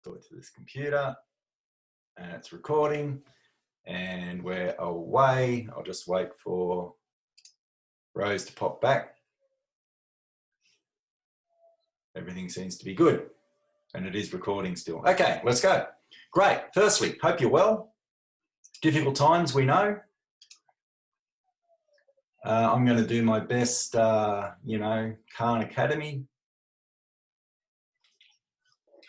Talk to this computer, and it's recording, and we're away. I'll just wait for Rose to pop back. Everything seems to be good, and it is recording still. Okay, let's go. Great. Firstly, hope you're well. Difficult times, we know. I'm going to do my best, Khan Academy.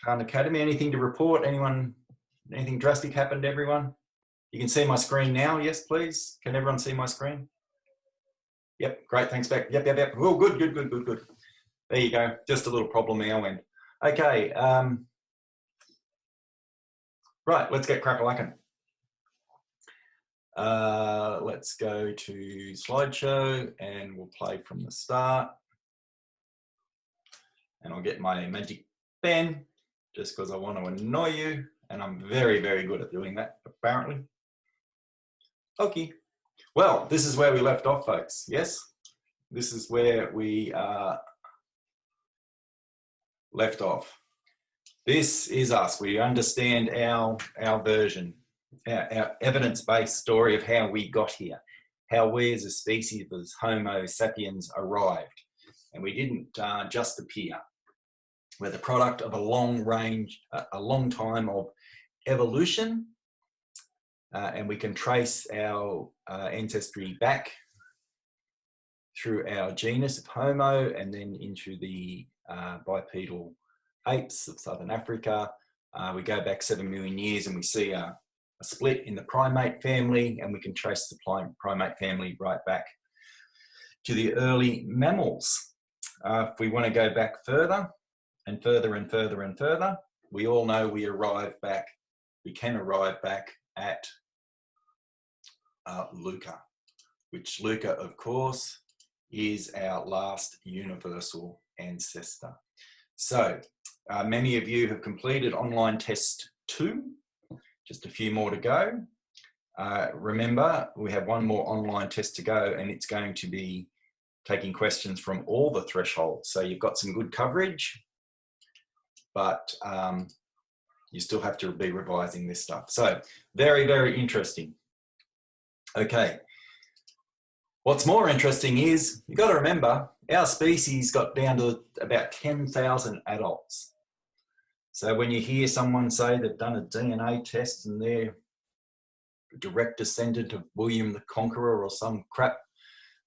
Khan Academy, anything to report? Anything drastic happened, everyone? You can see my screen now, yes, please. Can everyone see my screen? Yep, great, thanks, Beck. Yep. Oh, good. There you go, just a little problem at our end. Okay, right, let's get crack-a-lackin'. Let's go to slideshow and we'll play from the start. And I'll get my magic pen just because I want to annoy you. And I'm very, very good at doing that, apparently. Okay. Well, this is where we left off, folks. Yes? This is where we left off. This is us. We understand our version, our evidence-based story of how we got here, how we as a species, as Homo sapiens, arrived. And we didn't just appear. We're the product of a long time of evolution, and we can trace our ancestry back through our genus of Homo and then into the bipedal apes of Southern Africa. We go back 7 million years and we see a split in the primate family, and we can trace the primate family right back to the early mammals. If we want to go back further and further and further and further, we all know we can arrive back at Luca, which Luca, of course, is our last universal ancestor. So many of you have completed online test 2, just a few more to go. Remember, we have one more online test to go, and it's going to be taking questions from all the thresholds. So you've got some good coverage, but you still have to be revising this stuff. So very, very interesting. Okay. What's more interesting is, you've got to remember, our species got down to about 10,000 adults. So when you hear someone say they've done a DNA test and they're a direct descendant of William the Conqueror or some crap,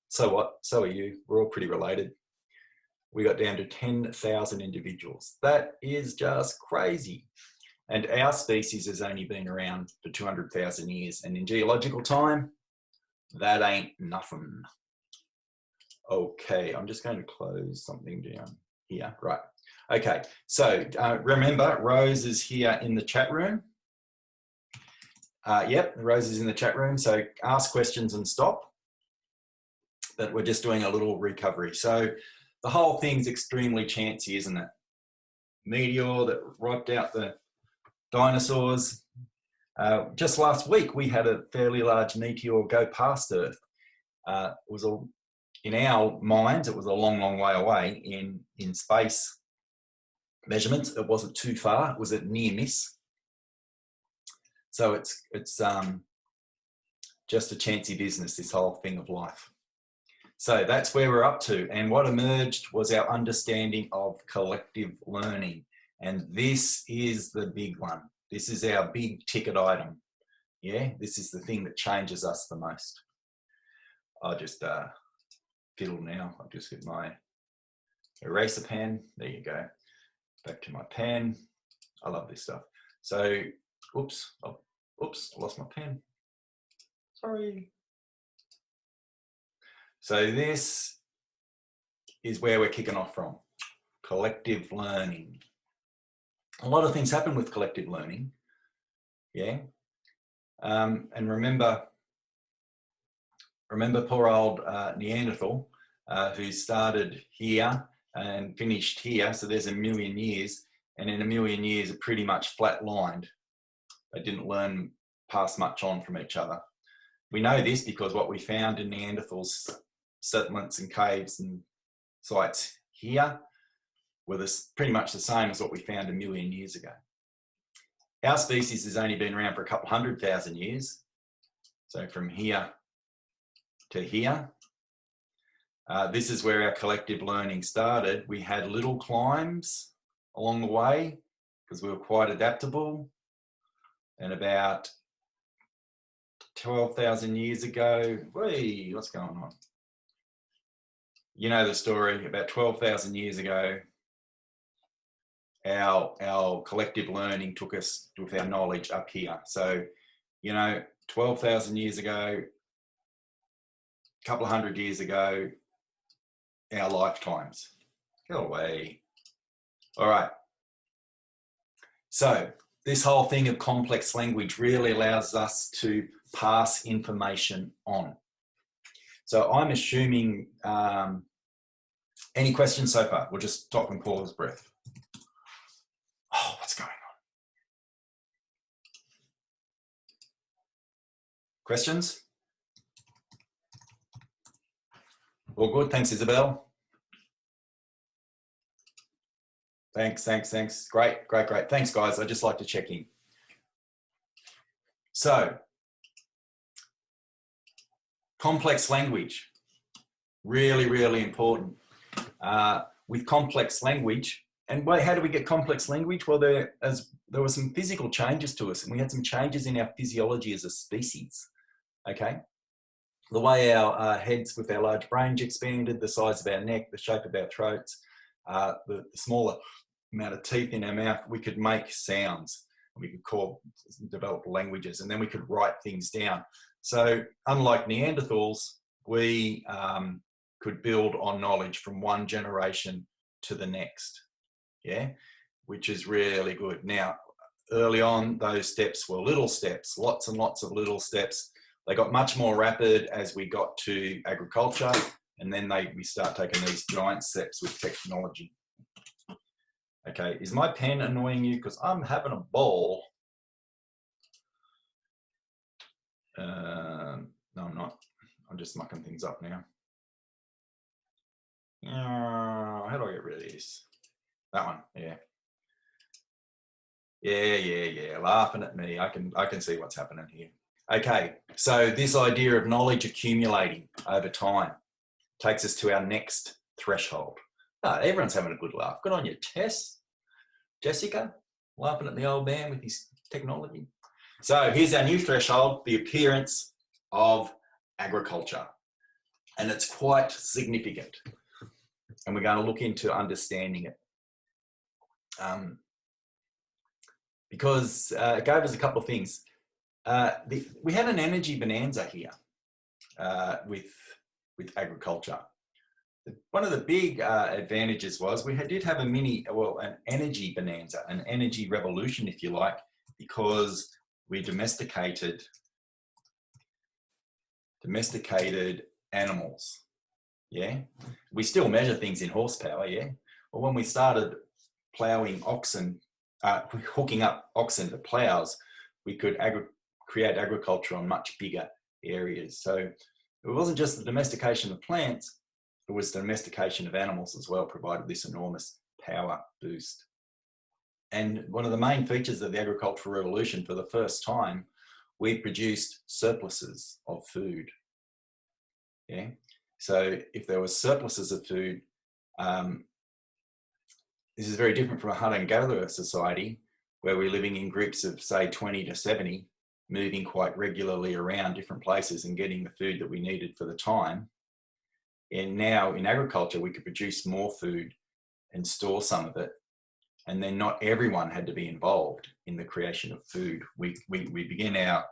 so what? So are you. We're all pretty related. We got down to 10,000 individuals. That is just crazy. And our species has only been around for 200,000 years. And in geological time, that ain't nothing. Okay, I'm just going to close something down here. Right. Okay, so remember, Rose is here in the chat room. Yep, Rose is in the chat room. So ask questions and stop. But we're just doing a little recovery. So the whole thing's extremely chancy, isn't it? Meteor that wiped out the dinosaurs. Just last week, we had a fairly large meteor go past Earth. In our minds, it was a long, long way away. In space measurements, it wasn't too far. It was a near miss. So it's just a chancy business, this whole thing of life. So that's where we're up to. And what emerged was our understanding of collective learning. And this is the big one. This is our big ticket item. Yeah, this is the thing that changes us the most. I'll just fiddle now. I'll just get my eraser pen. There you go. Back to my pen. I love this stuff. So, oops, I lost my pen. Sorry. So this is where we're kicking off from. Collective learning. A lot of things happen with collective learning. Yeah. And remember poor old Neanderthal who started here and finished here. So there's 1 million years, and in 1 million years it pretty much flatlined. They didn't learn pass much on from each other. We know this because what we found in Neanderthals settlements and caves and sites here were pretty much the same as what we found 1 million years ago. Our species has only been around for a couple 100,000 years. So from here to here, this is where our collective learning started. We had little climbs along the way because we were quite adaptable. And about 12,000 years ago, whee, what's going on? You know the story, about 12,000 years ago, our collective learning took us with our knowledge up here. So, you know, 12,000 years ago, a couple of 100 years ago, our lifetimes. Go away. All right. So this whole thing of complex language really allows us to pass information on. So I'm assuming, any questions so far? We'll just stop and pause breath. Oh, what's going on? Questions? All good, thanks Isabel. Thanks. Great. Thanks guys, I'd just like to check in. So, complex language, really important. With complex language, and how do we get complex language? Well, there were some physical changes to us, and we had some changes in our physiology as a species, okay? The way our heads with our large brains expanded, the size of our neck, the shape of our throats, the smaller amount of teeth in our mouth, we could make sounds. We could develop languages, and then we could write things down. So unlike Neanderthals, we could build on knowledge from one generation to the next, yeah, which is really good. Now, early on, those steps were little steps, lots and lots of little steps. They got much more rapid as we got to agriculture, and then we start taking these giant steps with technology. Okay, is my pen annoying you? Because I'm having a ball. No, I'm not. I'm just mucking things up now. How do I get rid of this? That one, yeah. Yeah. Laughing at me. I can see what's happening here. Okay, so this idea of knowledge accumulating over time takes us to our next threshold. Oh, everyone's having a good laugh. Good on you, Tess. Jessica, laughing at the old man with his technology. So here's our new threshold, the appearance of agriculture. And it's quite significant. And we're going to look into understanding it. Because it gave us a couple of things. We had an energy bonanza here with agriculture. One of the big advantages was we did have an energy bonanza, an energy revolution, if you like, because we domesticated animals. Yeah, we still measure things in horsepower. Yeah, but when we started ploughing oxen, hooking up oxen to ploughs, we could create agriculture on much bigger areas. So it wasn't just the domestication of plants, it was the domestication of animals as well, provided this enormous power boost. And one of the main features of the agricultural revolution, for the first time, we produced surpluses of food. Yeah. So if there was surpluses of food, this is very different from a hunter-gatherer society where we're living in groups of, say, 20 to 70, moving quite regularly around different places and getting the food that we needed for the time. And now in agriculture, we could produce more food and store some of it. And then not everyone had to be involved in the creation of food. We begin our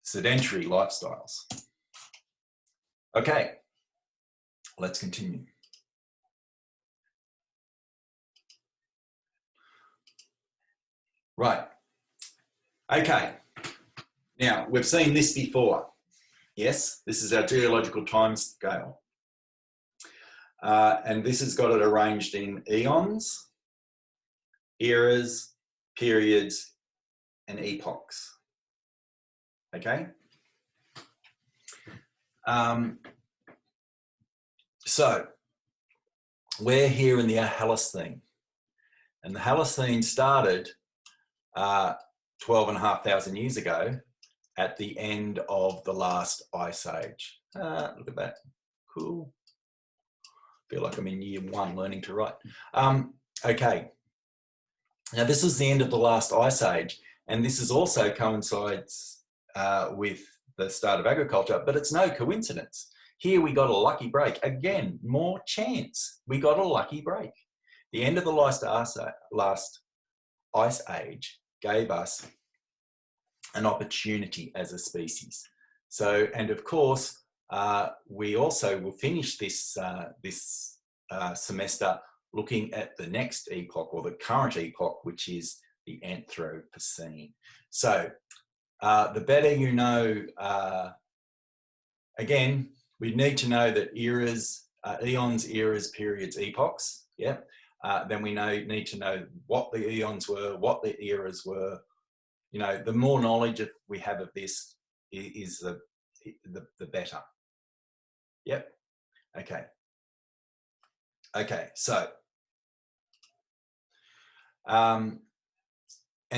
sedentary lifestyles. Okay, let's continue. Right. Okay. Now, we've seen this before. Yes, this is our geological time scale. And this has got it arranged in eons, eras, periods, and epochs. Okay? So, we're here in the Holocene. And the Holocene started 12,500 years ago at the end of the last ice age. Look at that, cool. Feel like I'm in year 1 learning to write. Okay, now this is the end of the last ice age, and this is also coincides with the start of agriculture, but it's no coincidence. Here we got a lucky break. Again, more chance. We got a lucky break. The end of the last ice age gave us an opportunity as a species. So, and of course, we also will finish this, semester looking at the next epoch, or the current epoch, which is the Anthropocene. So, the better you know, again, we need to know that eras, eons, eras, periods, epochs, yeah. Then we need to know what the eons were, what the eras were. You know, the more knowledge we have of this is the better. Yep. Okay. Okay. So, and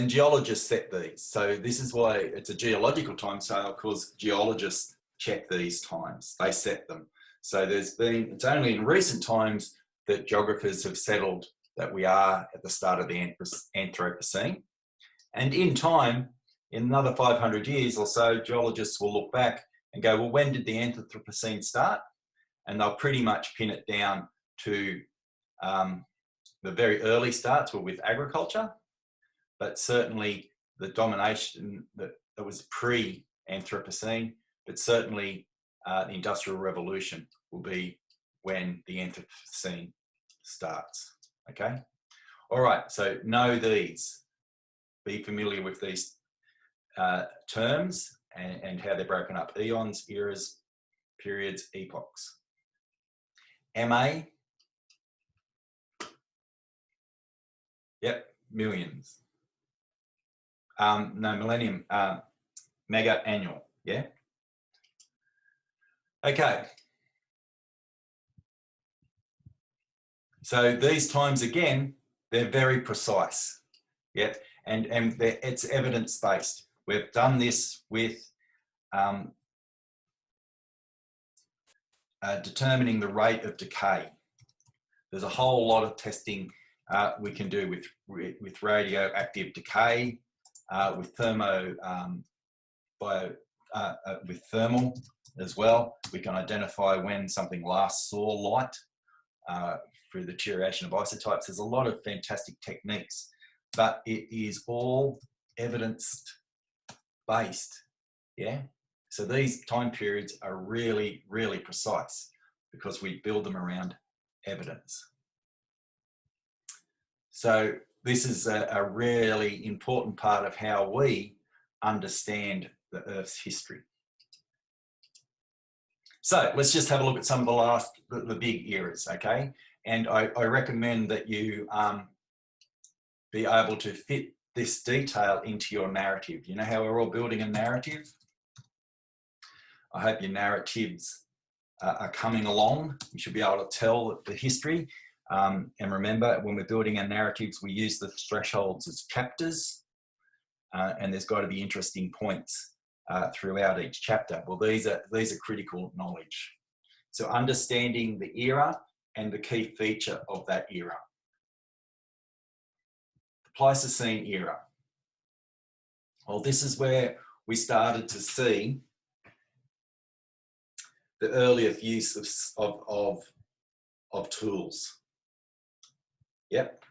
geologists set these. So this is why it's a geological timescale, because geologists check these times. They set them. So it's only in recent times that geographers have settled that we are at the start of the Anthropocene. And in time, in another 500 years or so, geologists will look back and go, well, when did the Anthropocene start? And they'll pretty much pin it down to the very early starts were with agriculture, but certainly the domination that was pre-Anthropocene, but certainly the Industrial Revolution will be when the Anthropocene starts, okay? All right, so know these. Be familiar with these terms and how they're broken up. Eons, eras, periods, epochs. MA, yep, millions. No, millennium, mega annual, yeah? Okay. So these times, again, they're very precise, yep? And it's evidence-based. We've done this with determining the rate of decay. There's a whole lot of testing we can do with radioactive decay, with with thermal as well. We can identify when something last saw light through the deterioration of isotypes. There's a lot of fantastic techniques, but it is all evidence-based, yeah? So these time periods are really, really precise because we build them around evidence. So this is a really important part of how we understand the Earth's history. So let's just have a look at some of the big eras, okay? And I recommend that you be able to fit this detail into your narrative. You know how we're all building a narrative? I hope your narratives are coming along. You should be able to tell the history. And remember, when we're building our narratives, we use the thresholds as chapters, and there's got to be interesting points throughout each chapter. Well, these are critical knowledge. So understanding the era and the key feature of that era. The Pleistocene era. Well, this is where we started to see the earliest use of tools. Yep.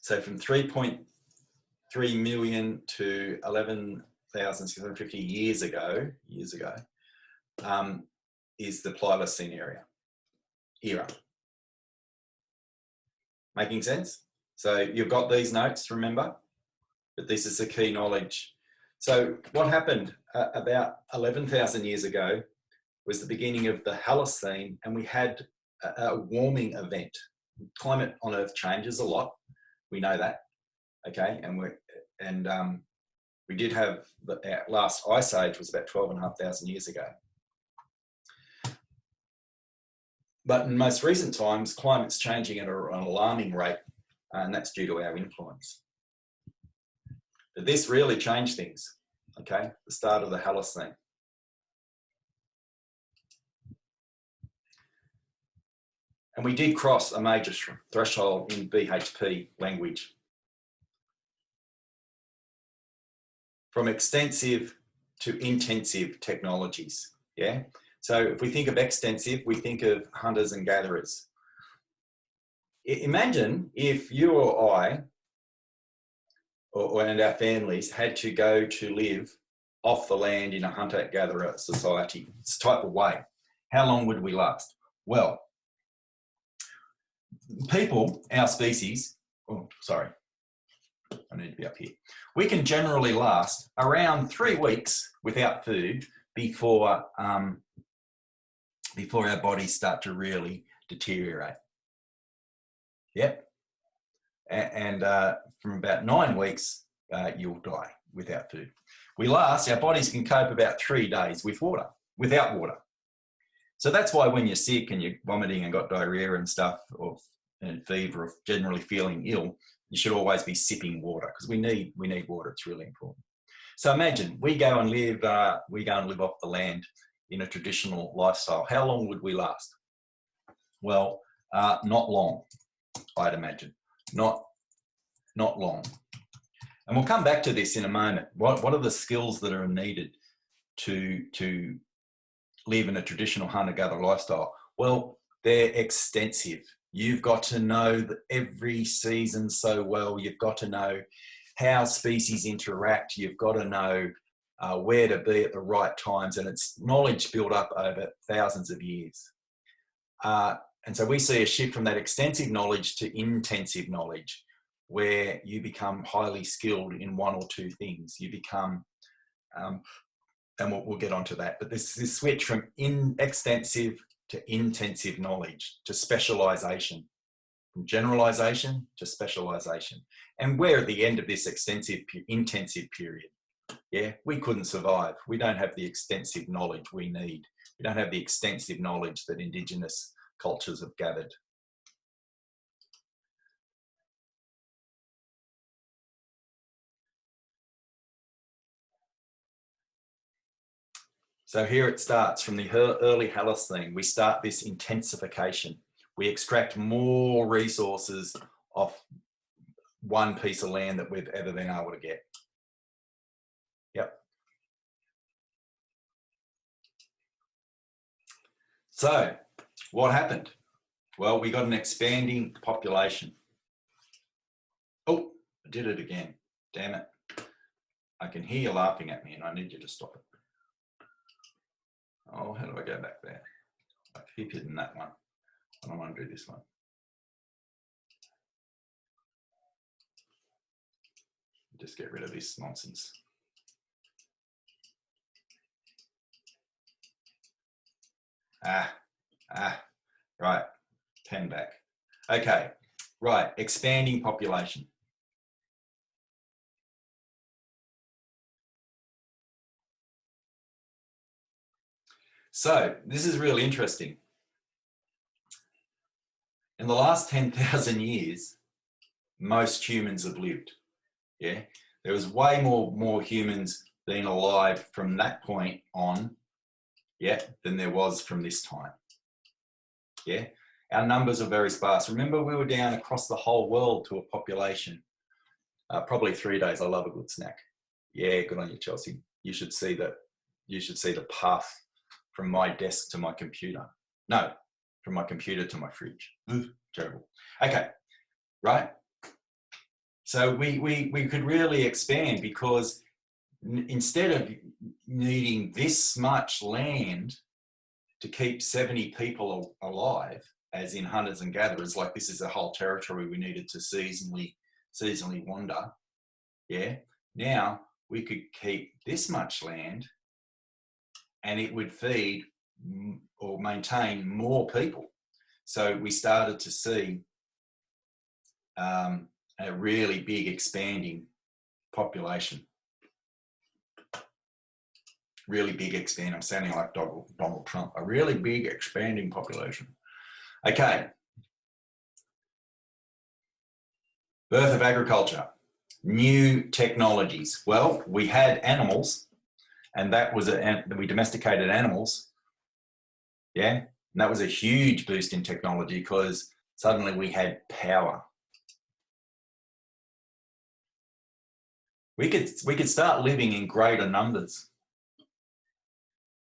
So from 3.3 million to 11,650 years ago, is the Pleistocene era. Making sense? So you've got these notes, remember? But this is the key knowledge. So what happened about 11,000 years ago was the beginning of the Holocene, and we had a warming event. Climate on Earth changes a lot. We know that, okay? And we did have our last ice age was about 12,500 years ago. But in most recent times, climate's changing at an alarming rate, and that's due to our influence. But this really changed things, okay? The start of the Holocene. And we did cross a major threshold in BHP language. From extensive to intensive technologies, yeah? So if we think of extensive, we think of hunters and gatherers. Imagine if you or I, and our families had to go to live off the land in a hunter-gatherer society, this type of way. How long would we last? Well, people, our species, oh, sorry, I need to be up here. We can generally last around 3 weeks without food before our bodies start to really deteriorate. Yep. And from about 9 weeks, you'll die without food. Our bodies can cope about 3 days without water. So that's why when you're sick and you're vomiting and got diarrhea and stuff, and fever, or generally feeling ill, you should always be sipping water, because we need water. It's really important. So imagine we go and live off the land in a traditional lifestyle. How long would we last? Well, not long, I'd imagine. Not long. And we'll come back to this in a moment. What are the skills that are needed to live in a traditional hunter-gatherer lifestyle? Well, they're extensive. You've got to know every season so well. You've got to know how species interact. You've got to know where to be at the right times, and it's knowledge built up over thousands of years. And so we see a shift from that extensive knowledge to intensive knowledge, where you become highly skilled in one or two things. You become, and we'll get onto that, but this switch from extensive to intensive knowledge, to specialization, from generalization to specialization. And we're at the end of this intensive period. Yeah, we couldn't survive. We don't have the extensive knowledge we need. We don't have the extensive knowledge that Indigenous cultures have gathered. So here it starts from the early Holocene. We start this intensification. We extract more resources off one piece of land that we've ever been able to get. Yep. So what happened? Well, we got an expanding population. Oh, I did it again. Damn it. I can hear you laughing at me and I need you to stop it. Oh, how do I go back there? I keep hitting that one. I don't want to do this one. Just get rid of this nonsense. Right, pen back. Okay, right, expanding population. So this is really interesting. In the last 10,000 years, most humans have lived. Yeah, there was way more humans being alive from that point on, yeah, than there was from this time. Yeah, our numbers are very sparse. Remember, we were down across the whole world to a population, probably 3 days. I love a good snack. Yeah, good on you, Chelsea. You should see that. You should see the path from my desk to my computer. No, from my computer to my fridge. Terrible. Okay, right. So we could really expand, because instead of needing this much land to keep 70 people alive, as in hunters and gatherers, like this is a whole territory we needed to seasonally wander. Yeah. Now we could keep this much land and it would feed or maintain more people. So we started to see a really big expanding population. Really big expand. I'm sounding like Donald Trump. A really big expanding population. Okay. Birth of agriculture, new technologies. Well, we had animals, and that was we domesticated animals. Yeah, and that was a huge boost in technology because suddenly we had power. We could start living in greater numbers.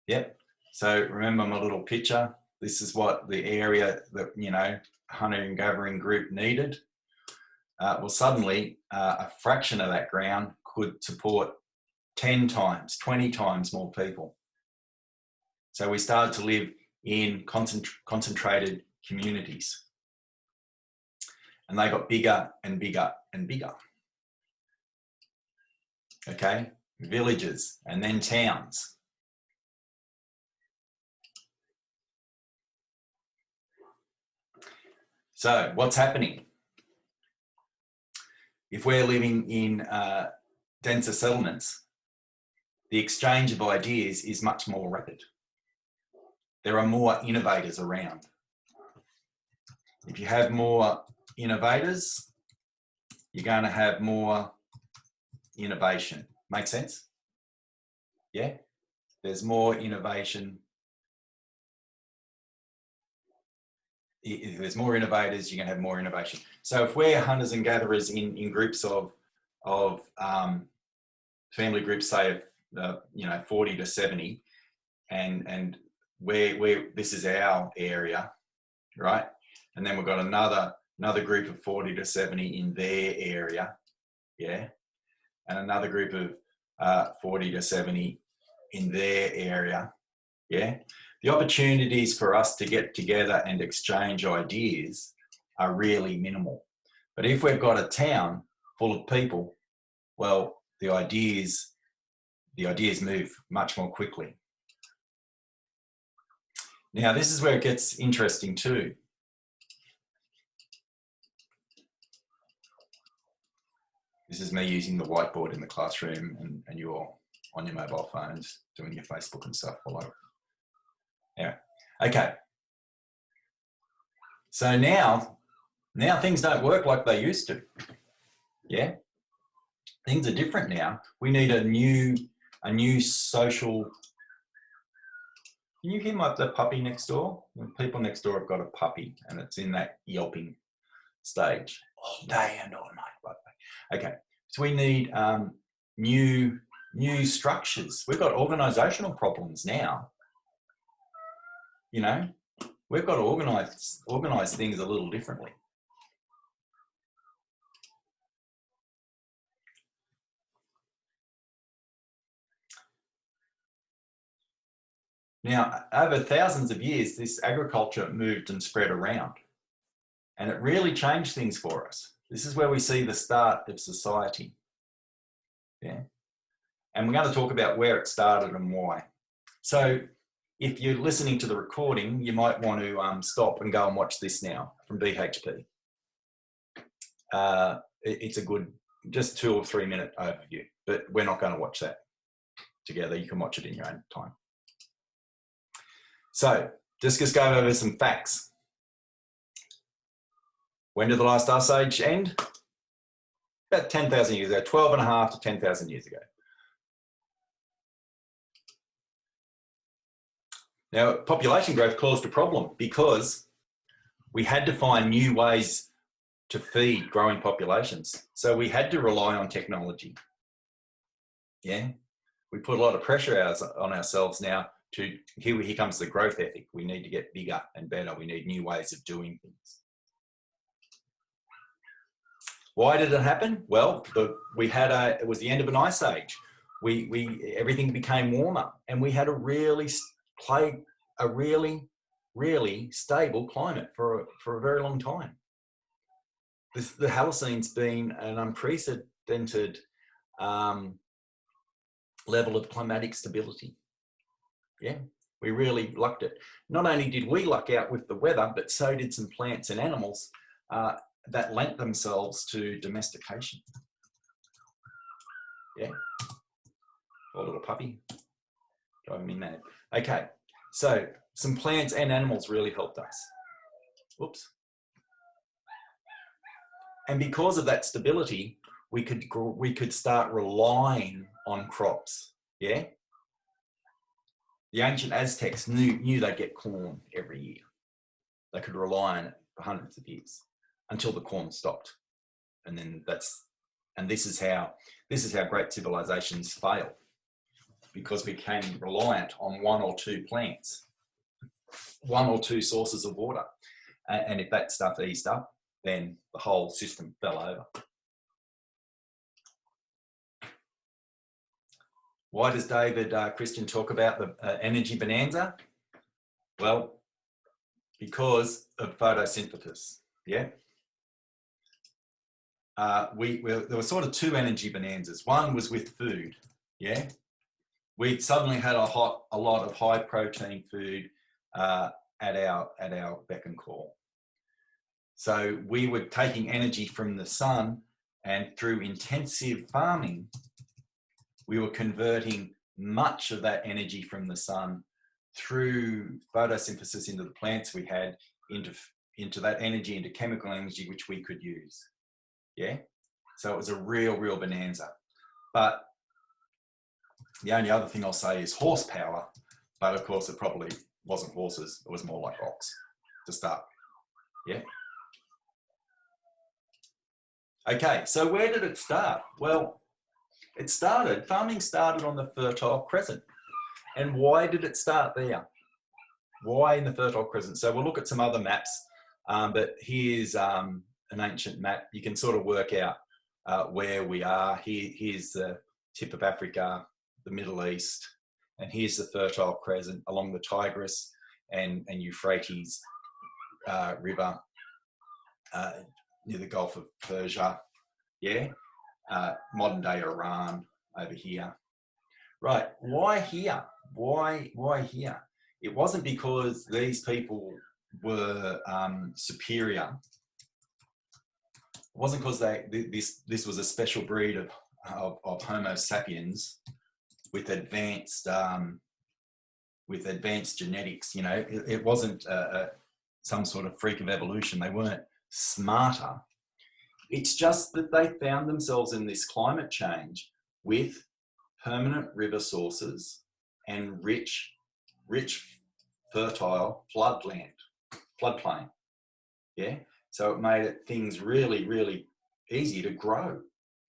Yep. So remember my little picture. This is what the area that hunter and gathering group needed. Well, suddenly a fraction of that ground could support 10 times, 20 times more people. So we started to live in concentrated communities. And they got bigger and bigger and bigger. Okay, villages and then towns. So what's happening? If we're living in denser settlements, the exchange of ideas is much more rapid. There are more innovators around. If you have more innovators, you're going to have more innovation. Make sense? Yeah? There's more innovation. If there's more innovators, you're going to have more innovation. So if we're hunters and gatherers in groups of family groups, say of 40 to 70, and where this is our area, right? And then we've got another group of 40 to 70 in their area, yeah, and another group of 40 to 70 in their area, yeah. The opportunities for us to get together and exchange ideas are really minimal. But if we've got a town full of people, well, the ideas move much more quickly. Now, this is where it gets interesting too. This is me using the whiteboard in the classroom and you're on your mobile phones doing your Facebook and stuff all over. Yeah. Okay. So now things don't work like they used to. Yeah. Things are different now. We need a new social. Can you hear the puppy next door? The people next door have got a puppy and it's in that yelping stage all day and all night, by the way. Okay. So we need new structures. We've got organizational problems now. You know, we've got to organize things a little differently. Now, over thousands of years, this agriculture moved and spread around, and it really changed things for us. This is where we see the start of society. Yeah. And we're going to talk about where it started and why. So if you're listening to the recording, you might want to stop and go and watch this now from BHP. It's a good, just 2 or 3 minute overview, but we're not going to watch that together. You can watch it in your own time. So just go over some facts. When did the last ice age end? About 10,000 years ago, 12.5 to 10,000 years ago. Now, population growth caused a problem because we had to find new ways to feed growing populations. So we had to rely on technology. Yeah, we put a lot of pressure on ourselves now to, here comes the growth ethic. We need to get bigger and better. We need new ways of doing things. Why did it happen? Well, it was the end of an ice age. Everything became warmer and we had a really stable climate for a very long time. The Halocene's been an unprecedented level of climatic stability. Yeah, we really lucked it. Not only did we luck out with the weather, but so did some plants and animals that lent themselves to domestication. Yeah, poor little puppy, driving me mad. Okay, so some plants and animals really helped us. Oops. And because of that stability, we could start relying on crops. Yeah. The ancient Aztecs knew they'd get corn every year. They could rely on it for hundreds of years until the corn stopped. And then this is how great civilizations fail, because we became reliant on one or two plants, one or two sources of water. And if that stuff eased up, then the whole system fell over. Why does David Christian talk about the energy bonanza? Well, because of photosynthesis, yeah? There were sort of two energy bonanzas. One was with food, yeah? We suddenly had a lot of high protein food at our beck and call. So we were taking energy from the sun, and through intensive farming, we were converting much of that energy from the sun through photosynthesis into the plants we had, into that energy, into chemical energy, which we could use. Yeah. So it was a real bonanza. But the only other thing I'll say is horsepower. But of course, it probably wasn't horses. It was more like ox to start. Yeah. Okay. So where did it start? Well, farming started on the Fertile Crescent. And why did it start there? Why in the Fertile Crescent? So we'll look at some other maps, but here's an ancient map. You can sort of work out where we are. Here's the tip of Africa, the Middle East, and here's the Fertile Crescent along the Tigris and Euphrates River near the Gulf of Persia. Yeah, modern day Iran over here. Right, why here? Why here? It wasn't because these people were superior. It wasn't because this was a special breed of Homo sapiens with advanced genetics. You know, it wasn't some sort of freak of evolution. They weren't smarter. It's just that they found themselves in this climate change with permanent river sources and rich, fertile floodplain. Yeah. So it made things really easy to grow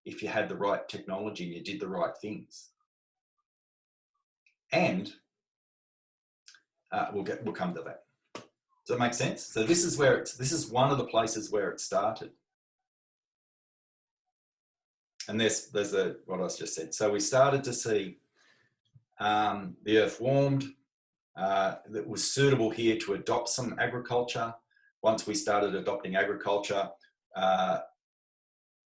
if you had the right technology and you did the right things. And we'll come to that. Does that make sense? So this is one of the places where it started. And there's what I just said. So we started to see the earth warmed. That was suitable here to adopt some agriculture. Once we started adopting agriculture,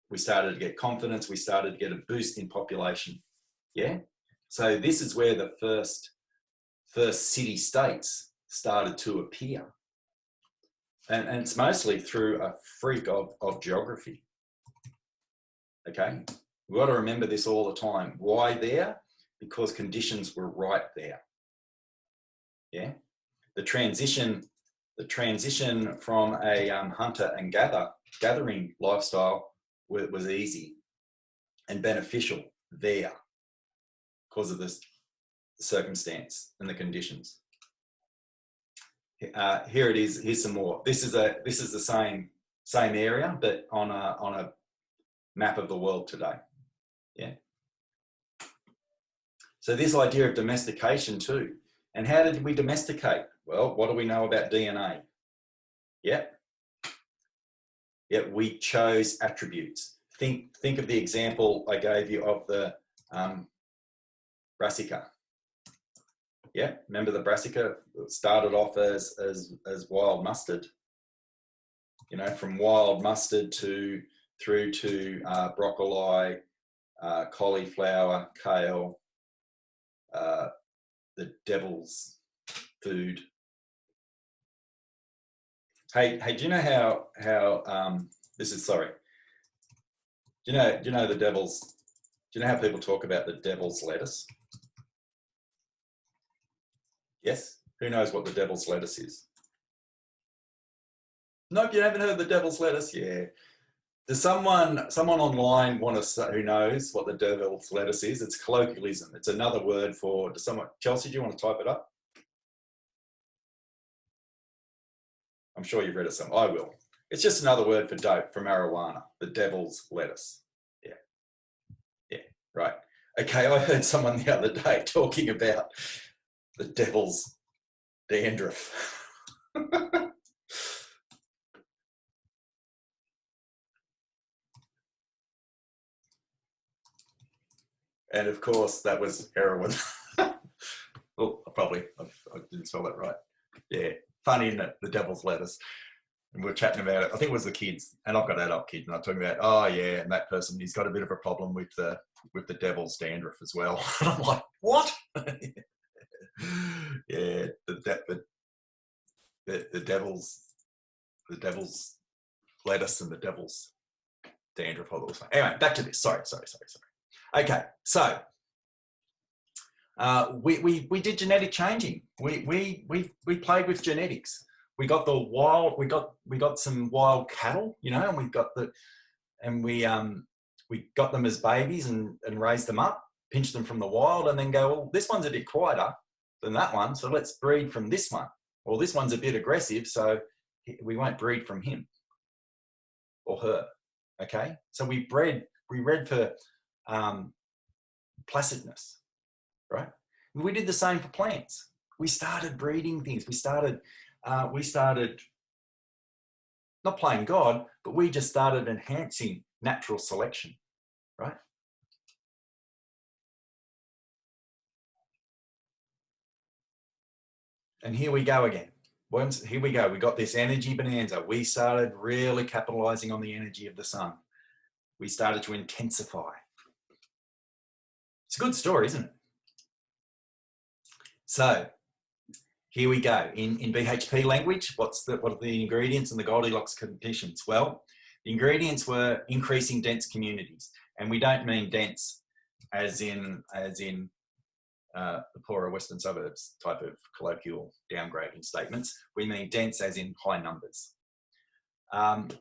we started to get confidence. We started to get a boost in population. Yeah. So this is where the first city states started to appear, and it's mostly through a freak of geography. Okay, we've got to remember this all the time. Why there? Because conditions were right there. Yeah, the transition from a hunter and gathering lifestyle was easy and beneficial there because of this circumstance and the conditions. Here it is. Here's some more. This is the same area, but on a map of the world today. Yeah. So this idea of domestication too. And how did we domesticate? Well, what do we know about DNA? Yeah. Yeah, we chose attributes. Think of the example I gave you of the brassica. Yeah, remember the brassica? It started off as wild mustard. You know, from wild mustard through to broccoli, cauliflower, kale, the devil's food. Hey, do you know how this is, sorry. Do you know the devil's, do you know how people talk about the devil's lettuce? Yes? Who knows what the devil's lettuce is? Nope, you haven't heard the devil's lettuce? Yeah. Does someone online want to say, who knows what the devil's lettuce is? It's colloquialism. It's another word for, does someone, Chelsea, do you want to type it up? I'm sure you've read it some. I will. It's just another word for dope, for marijuana, the devil's lettuce. Yeah. Yeah, right. Okay, I heard someone the other day talking about the devil's dandruff. And of course, that was heroin. Oh, I didn't spell that right. Yeah, funny, isn't it? The devil's lettuce. And we're chatting about it. I think it was the kids, and I've got adult kids, and I'm talking about, oh yeah, and that person, he's got a bit of a problem with the devil's dandruff as well. And I'm like, what? Yeah, the devil's lettuce and the devil's dandruff. Anyway, back to this. Sorry. Okay, so we did genetic changing. We played with genetics. We got the wild. We got some wild cattle, you know, and we got them as babies and raised them up, pinched them from the wild, and then go, well, this one's a bit quieter than that one, so let's breed from this one. Or this one's a bit aggressive, so we won't breed from him or her. Okay, so we bred for placidness, right? We did the same for plants. We started breeding things. We started not playing God, but we just started enhancing natural selection, right? And here we go again. Here we go. We got this energy bonanza. We started really capitalizing on the energy of the sun. We started to intensify. It's a good story, isn't it? So here we go. In BHP language, what are the ingredients and the Goldilocks conditions? Well, the ingredients were increasing dense communities. And we don't mean dense as in the poorer Western suburbs type of colloquial downgrading statements. We mean dense as in high numbers. And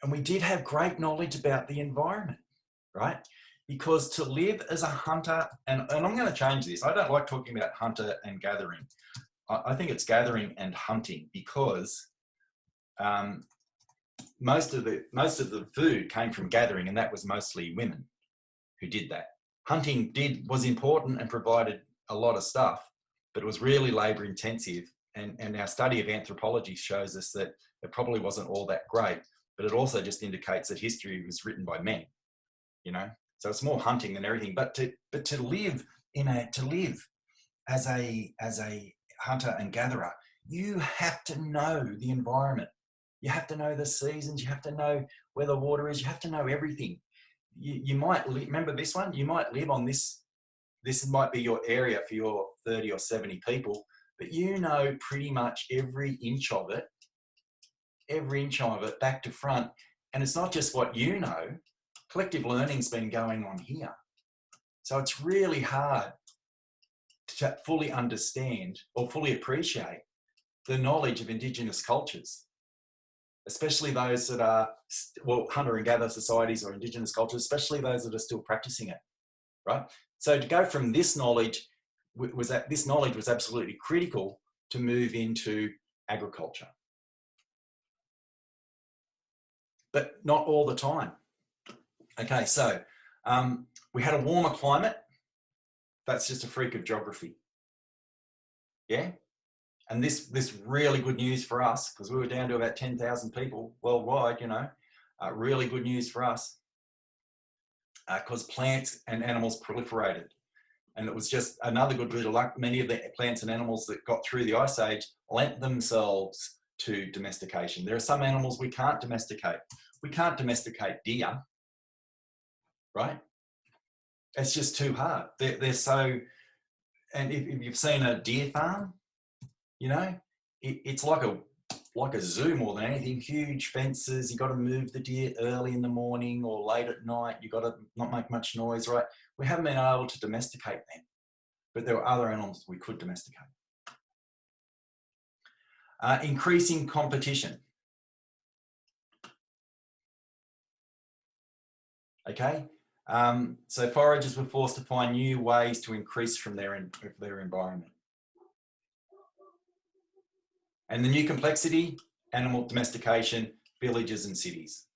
we did have great knowledge about the environment, right? Because to live as a hunter, and I'm going to change this. I don't like talking about hunter and gathering. I think it's gathering and hunting, because most of the food came from gathering, and that was mostly women who did that. Hunting was important and provided a lot of stuff, but it was really labour intensive. And our study of anthropology shows us that it probably wasn't all that great, but it also just indicates that history was written by men, you know? So it's more hunting than everything. But to live as a hunter and gatherer, you have to know the environment. You have to know the seasons. You have to know where the water is. You have to know everything. You might remember this one. You might live on this. This might be your area for your 30 or 70 people, but you know pretty much every inch of it back to front. And it's not just what you know. Collective learning's been going on here. So it's really hard to fully understand or fully appreciate the knowledge of Indigenous cultures, especially those that are, well, hunter and gatherer societies or Indigenous cultures, especially those that are still practicing it, right? So to go from this knowledge was absolutely critical to move into agriculture. But not all the time. Okay, so we had a warmer climate. That's just a freak of geography. Yeah? And this really good news for us, because we were down to about 10,000 people worldwide, you know, really good news for us, because plants and animals proliferated. And it was just another good bit of luck. Many of the plants and animals that got through the Ice Age lent themselves to domestication. There are some animals we can't domesticate. We can't domesticate deer, right? It's just too hard. They're so, and if you've seen a deer farm, you know, it's like a zoo more than anything. Huge fences. You got to move the deer early in the morning or late at night. You got to not make much noise, right? We haven't been able to domesticate them, but there were other animals we could domesticate. Increasing competition. Okay, so foragers were forced to find new ways to increase from their environment. And the new complexity, animal domestication, villages and cities.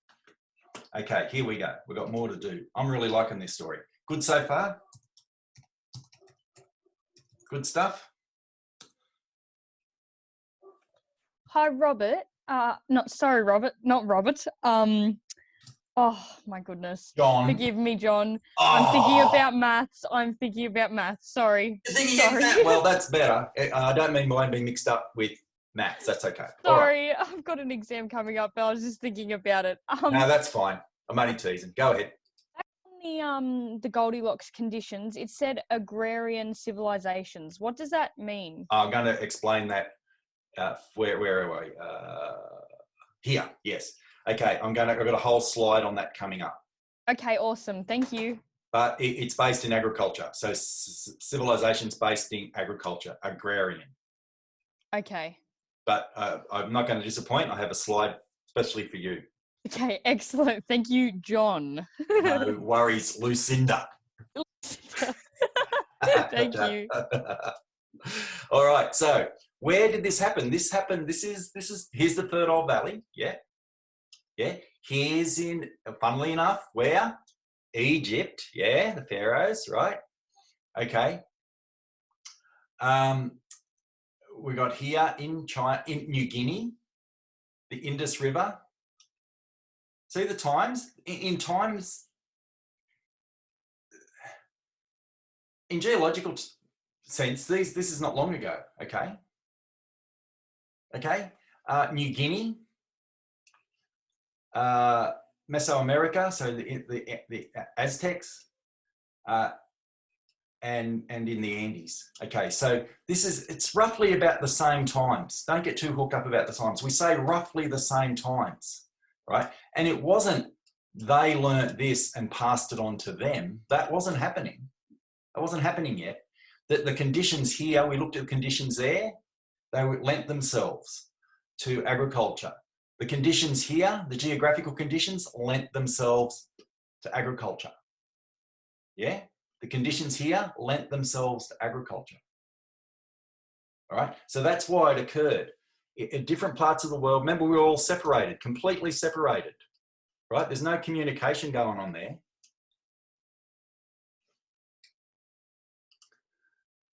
Okay, here we go. We've got more to do. I'm really liking this story. Good so far? Good stuff? Hi, Robert. Not Robert. Oh my goodness. John. Forgive me, John. Oh, I'm thinking about maths. Sorry. you're thinking Sorry. of that? Well, that's better. I don't mean mine being mixed up with maths. That's okay. Sorry, All right. I've got an exam coming up, but I was just thinking about it. No, that's fine. I'm only teasing. Go ahead. The Goldilocks conditions, it said agrarian civilizations. What does that mean? I'm going to explain that. Where are we? Here. Yes. Okay. I've got a whole slide on that coming up. Okay, awesome. Thank you. But it's based in agriculture. So civilization's based in agriculture, agrarian. Okay. But I'm not going to disappoint. I have a slide especially for you. Okay, excellent. Thank you, John. No worries, Lucinda. Thank you. All right. So where did this happen? This happened. Here's the Fertile Valley. Yeah. Yeah. Here's funnily enough, where? Egypt. Yeah. The pharaohs, right? Okay. We got here in China, in New Guinea, the Indus River. See the times? In times, in geological sense, this is not long ago, okay? Okay, New Guinea, Mesoamerica, so the Aztecs, and in the Andes. Okay, so it's roughly about the same times. Don't get too hooked up about the times. We say roughly the same times, right? And it wasn't they learnt this and passed it on to them. That wasn't happening. That wasn't happening yet. The conditions here, we looked at the conditions there, they lent themselves to agriculture. The conditions here, the geographical conditions, lent themselves to agriculture. Yeah? The conditions here lent themselves to agriculture. All right? So that's why it occurred. In different parts of the world, remember we were all separated, completely separated, right? There's no communication going on there.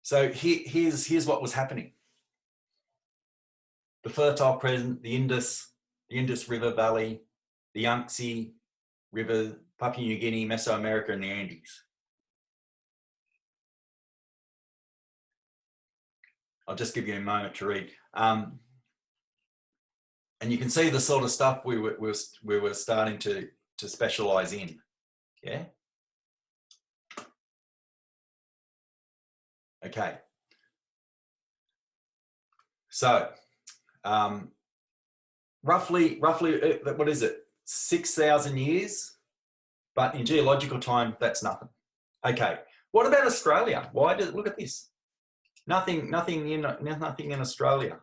So here's what was happening. The Fertile Crescent, the Indus River Valley, the Yangtze River, Papua New Guinea, Mesoamerica, and the Andes. I'll just give you a moment to read. And you can see the sort of stuff we were starting to specialize in. Yeah. Okay. So, roughly, what is it? 6,000 years, but in geological time, that's nothing. Okay. What about Australia? Why did look at this? Nothing in Australia.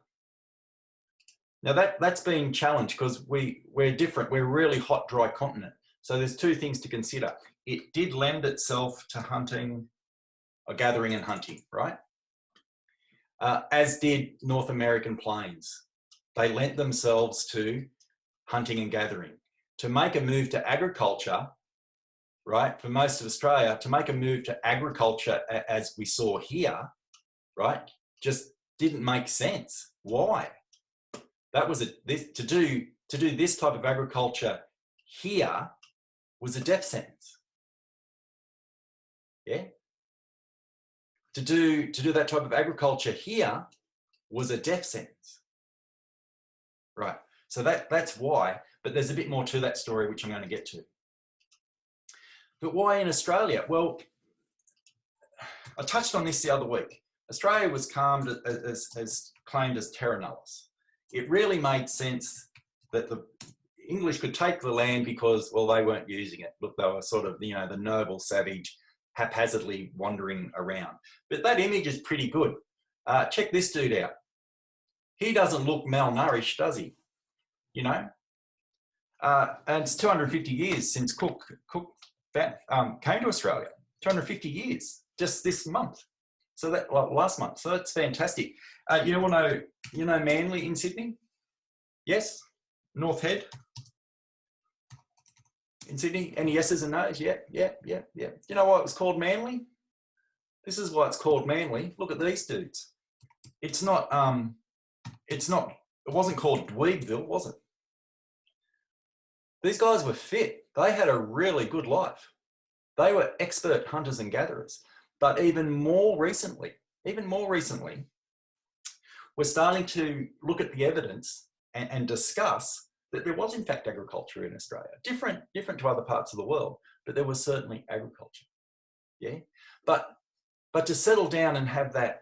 Now that's being challenged because we're different. We're a really hot, dry continent. So there's two things to consider. It did lend itself to hunting, or gathering and hunting, right? As did North American plains. They lent themselves to hunting and gathering. To make a move to agriculture, right, for most of Australia, to make a move to agriculture as we saw here, right, just didn't make sense. Why? That was to do this type of agriculture here was a death sentence. Yeah. To do that type of agriculture here was a death sentence. Right. So that's why, but there's a bit more to that story which I'm going to get to. But why in Australia? Well, I touched on this the other week. Australia was claimed as terra nullius. It really made sense that the English could take the land because, well, they weren't using it. Look, they were sort of, the noble savage haphazardly wandering around. But that image is pretty good. Check this dude out. He doesn't look malnourished, does he? And it's 250 years since Cook came to Australia, 250 years, just this month. So that, like last month. So that's fantastic. You know Manly in Sydney? Yes? North Head in Sydney? Any yeses and nos? Yeah. You know why it was called Manly? This is why it's called Manly. Look at these dudes. It wasn't called Dweebville, was it? These guys were fit. They had a really good life. They were expert hunters and gatherers. But even more recently, we're starting to look at the evidence and discuss that there was in fact agriculture in Australia, different to other parts of the world, but there was certainly agriculture. Yeah, but to settle down and have that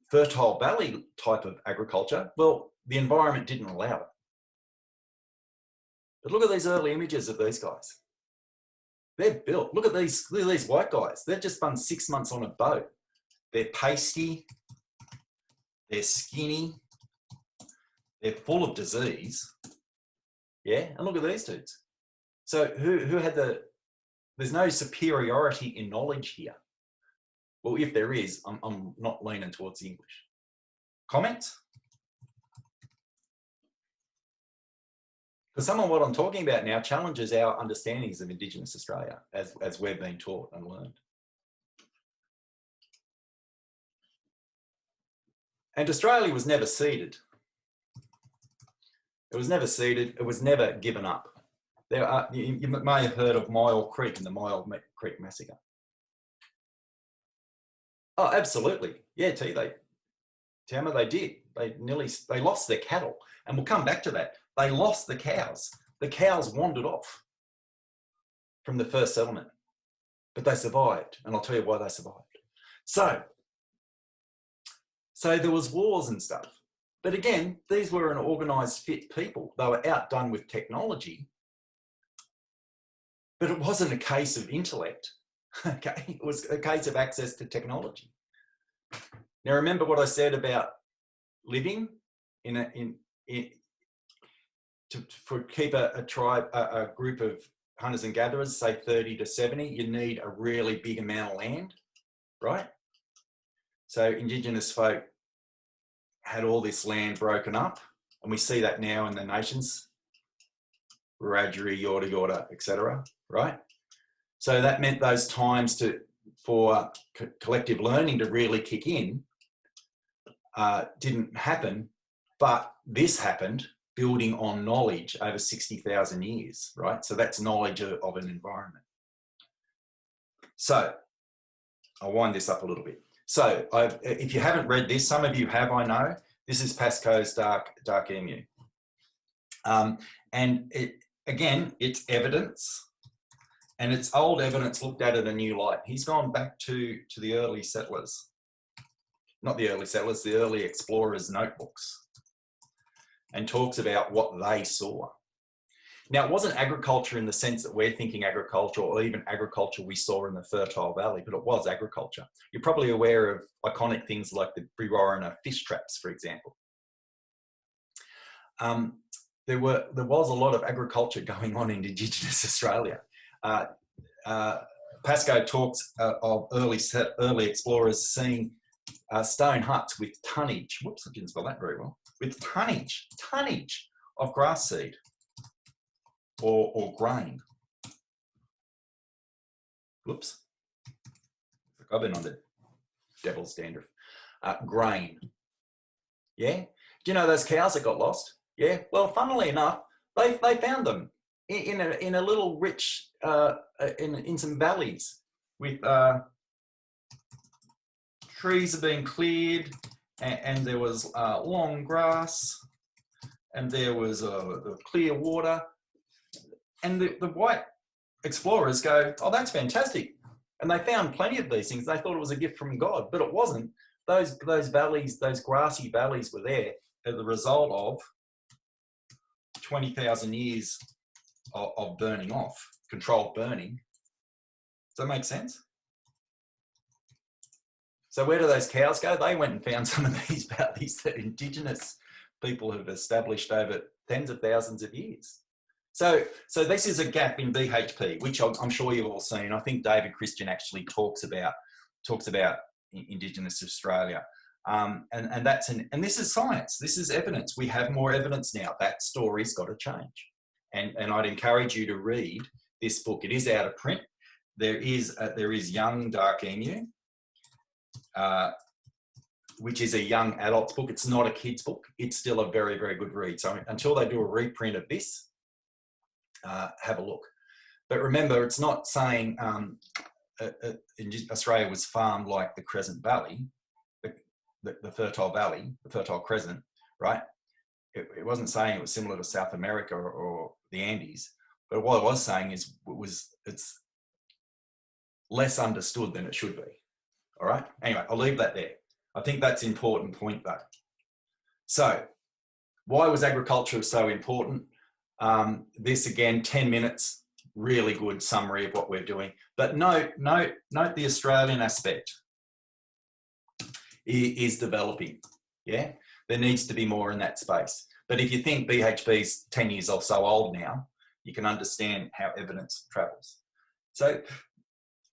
fertile valley type of agriculture, well, the environment didn't allow it. But look at these early images of these guys. They're built. Look at these white guys. They've just spent 6 months on a boat. They're pasty. They're skinny. They're full of disease. Yeah, and look at these dudes. So who had there's no superiority in knowledge here. Well, if there is, I'm not leaning towards the English. Comments? Because some of what I'm talking about now challenges our understandings of Indigenous Australia as we've been taught and learned. And Australia was never ceded. It was never ceded. It was never given up. You may have heard of Myall Creek and the Myall Creek Massacre. Oh, absolutely. Yeah, Tama, they did. They lost their cattle. And we'll come back to that. They lost the cows. The cows wandered off from the first settlement, but they survived. And I'll tell you why they survived. So there was wars and stuff. But again, these were an organised, fit people. They were outdone with technology, but it wasn't a case of intellect. Okay, it was a case of access to technology. Now, remember what I said about living to keep a tribe, a group of hunters and gatherers, say 30 to 70, you need a really big amount of land, right? So Indigenous folk had all this land broken up, and we see that now in the nations, Wiradjuri, Yorta Yorta, etc., right? So that meant those times for collective learning to really kick in didn't happen, but this happened building on knowledge over 60,000 years, right? So that's knowledge of an environment. So I'll wind this up a little bit. So if you haven't read this, some of you have, I know, this is Pascoe's Dark Emu. And again, it's evidence. And it's old evidence looked at in a new light. He's gone back to the early settlers. Not the early settlers, the early explorers' notebooks. And talks about what they saw. Now, it wasn't agriculture in the sense that we're thinking agriculture, or even agriculture we saw in the Fertile Valley, but it was agriculture. You're probably aware of iconic things like the Brewarrina fish traps, for example. There was a lot of agriculture going on in Indigenous Australia. Pascoe talks of early explorers seeing stone huts with tonnage. Whoops, I didn't spell that very well. With tonnage of grass seed or grain. Whoops, I've been on the devil's dandruff. Grain. Yeah. Do you know those cows that got lost? Yeah. Well, funnily enough, they found them in a little rich in some valleys with trees are being cleared, and there was long grass, and there was the clear water, and the white explorers go, oh, that's fantastic, and they found plenty of these things. They thought it was a gift from God, but it wasn't. Those valleys, those grassy valleys, were there as the result of 20,000 years of burning off, controlled burning. Does that make sense? So where do those cows go? They went and found some of these valleys that Indigenous people have established over tens of thousands of years. So this is a gap in BHP, which I'm sure you've all seen. I think David Christian actually talks about Indigenous Australia, and this is science. This is evidence. We have more evidence now. That story's got to change, and I'd encourage you to read this book. It is out of print. There is Young Dark Emu, which is a young adult's book. It's not a kid's book. It's still a very, very good read. So until they do a reprint of this, have a look. But remember, it's not saying Australia was farmed like the Crescent Valley, the Fertile Valley, the Fertile Crescent, right? It wasn't saying it was similar to South America or the Andes. But what it was saying is it's less understood than it should be. All right. Anyway, I'll leave that there. I think that's an important point though. So why was agriculture so important? This again, 10 minutes, really good summary of what we're doing. But note the Australian aspect is developing. Yeah, there needs to be more in that space. But if you think BHP's 10 years or so old now, you can understand how evidence travels. So,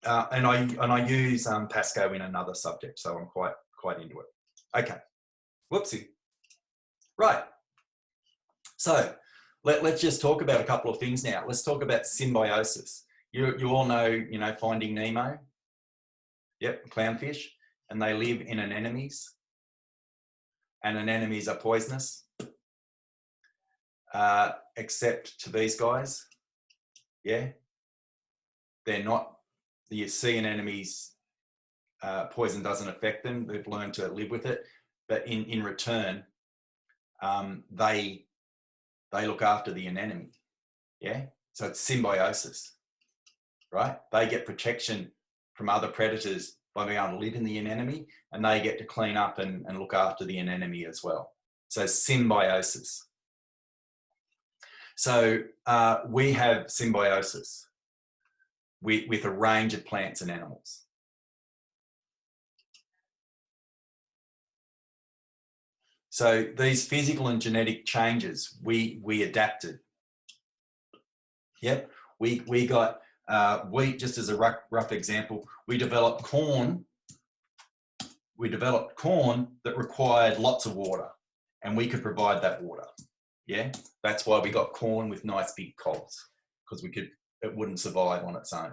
and I use Pasco in another subject, so I'm quite into it. Okay, whoopsie. Right. So let's just talk about a couple of things now. Let's talk about symbiosis. You all know, Finding Nemo. Yep, clownfish, and they live in anemones, and anemones are poisonous, except to these guys. Yeah, they're not. The sea anemones, poison doesn't affect them. They've learned to live with it, but in return, they look after the anemone. Yeah, so it's symbiosis, right? They get protection from other predators by being able to live in the anemone, and they get to clean up and look after the anemone as well. So symbiosis. So we have symbiosis with a range of plants and animals. So these physical and genetic changes, we adapted. Yep, we got wheat, just as a rough example. We developed corn. We developed corn that required lots of water, and we could provide that water. Yeah, that's why we got corn with nice big cobs, because it wouldn't survive on its own.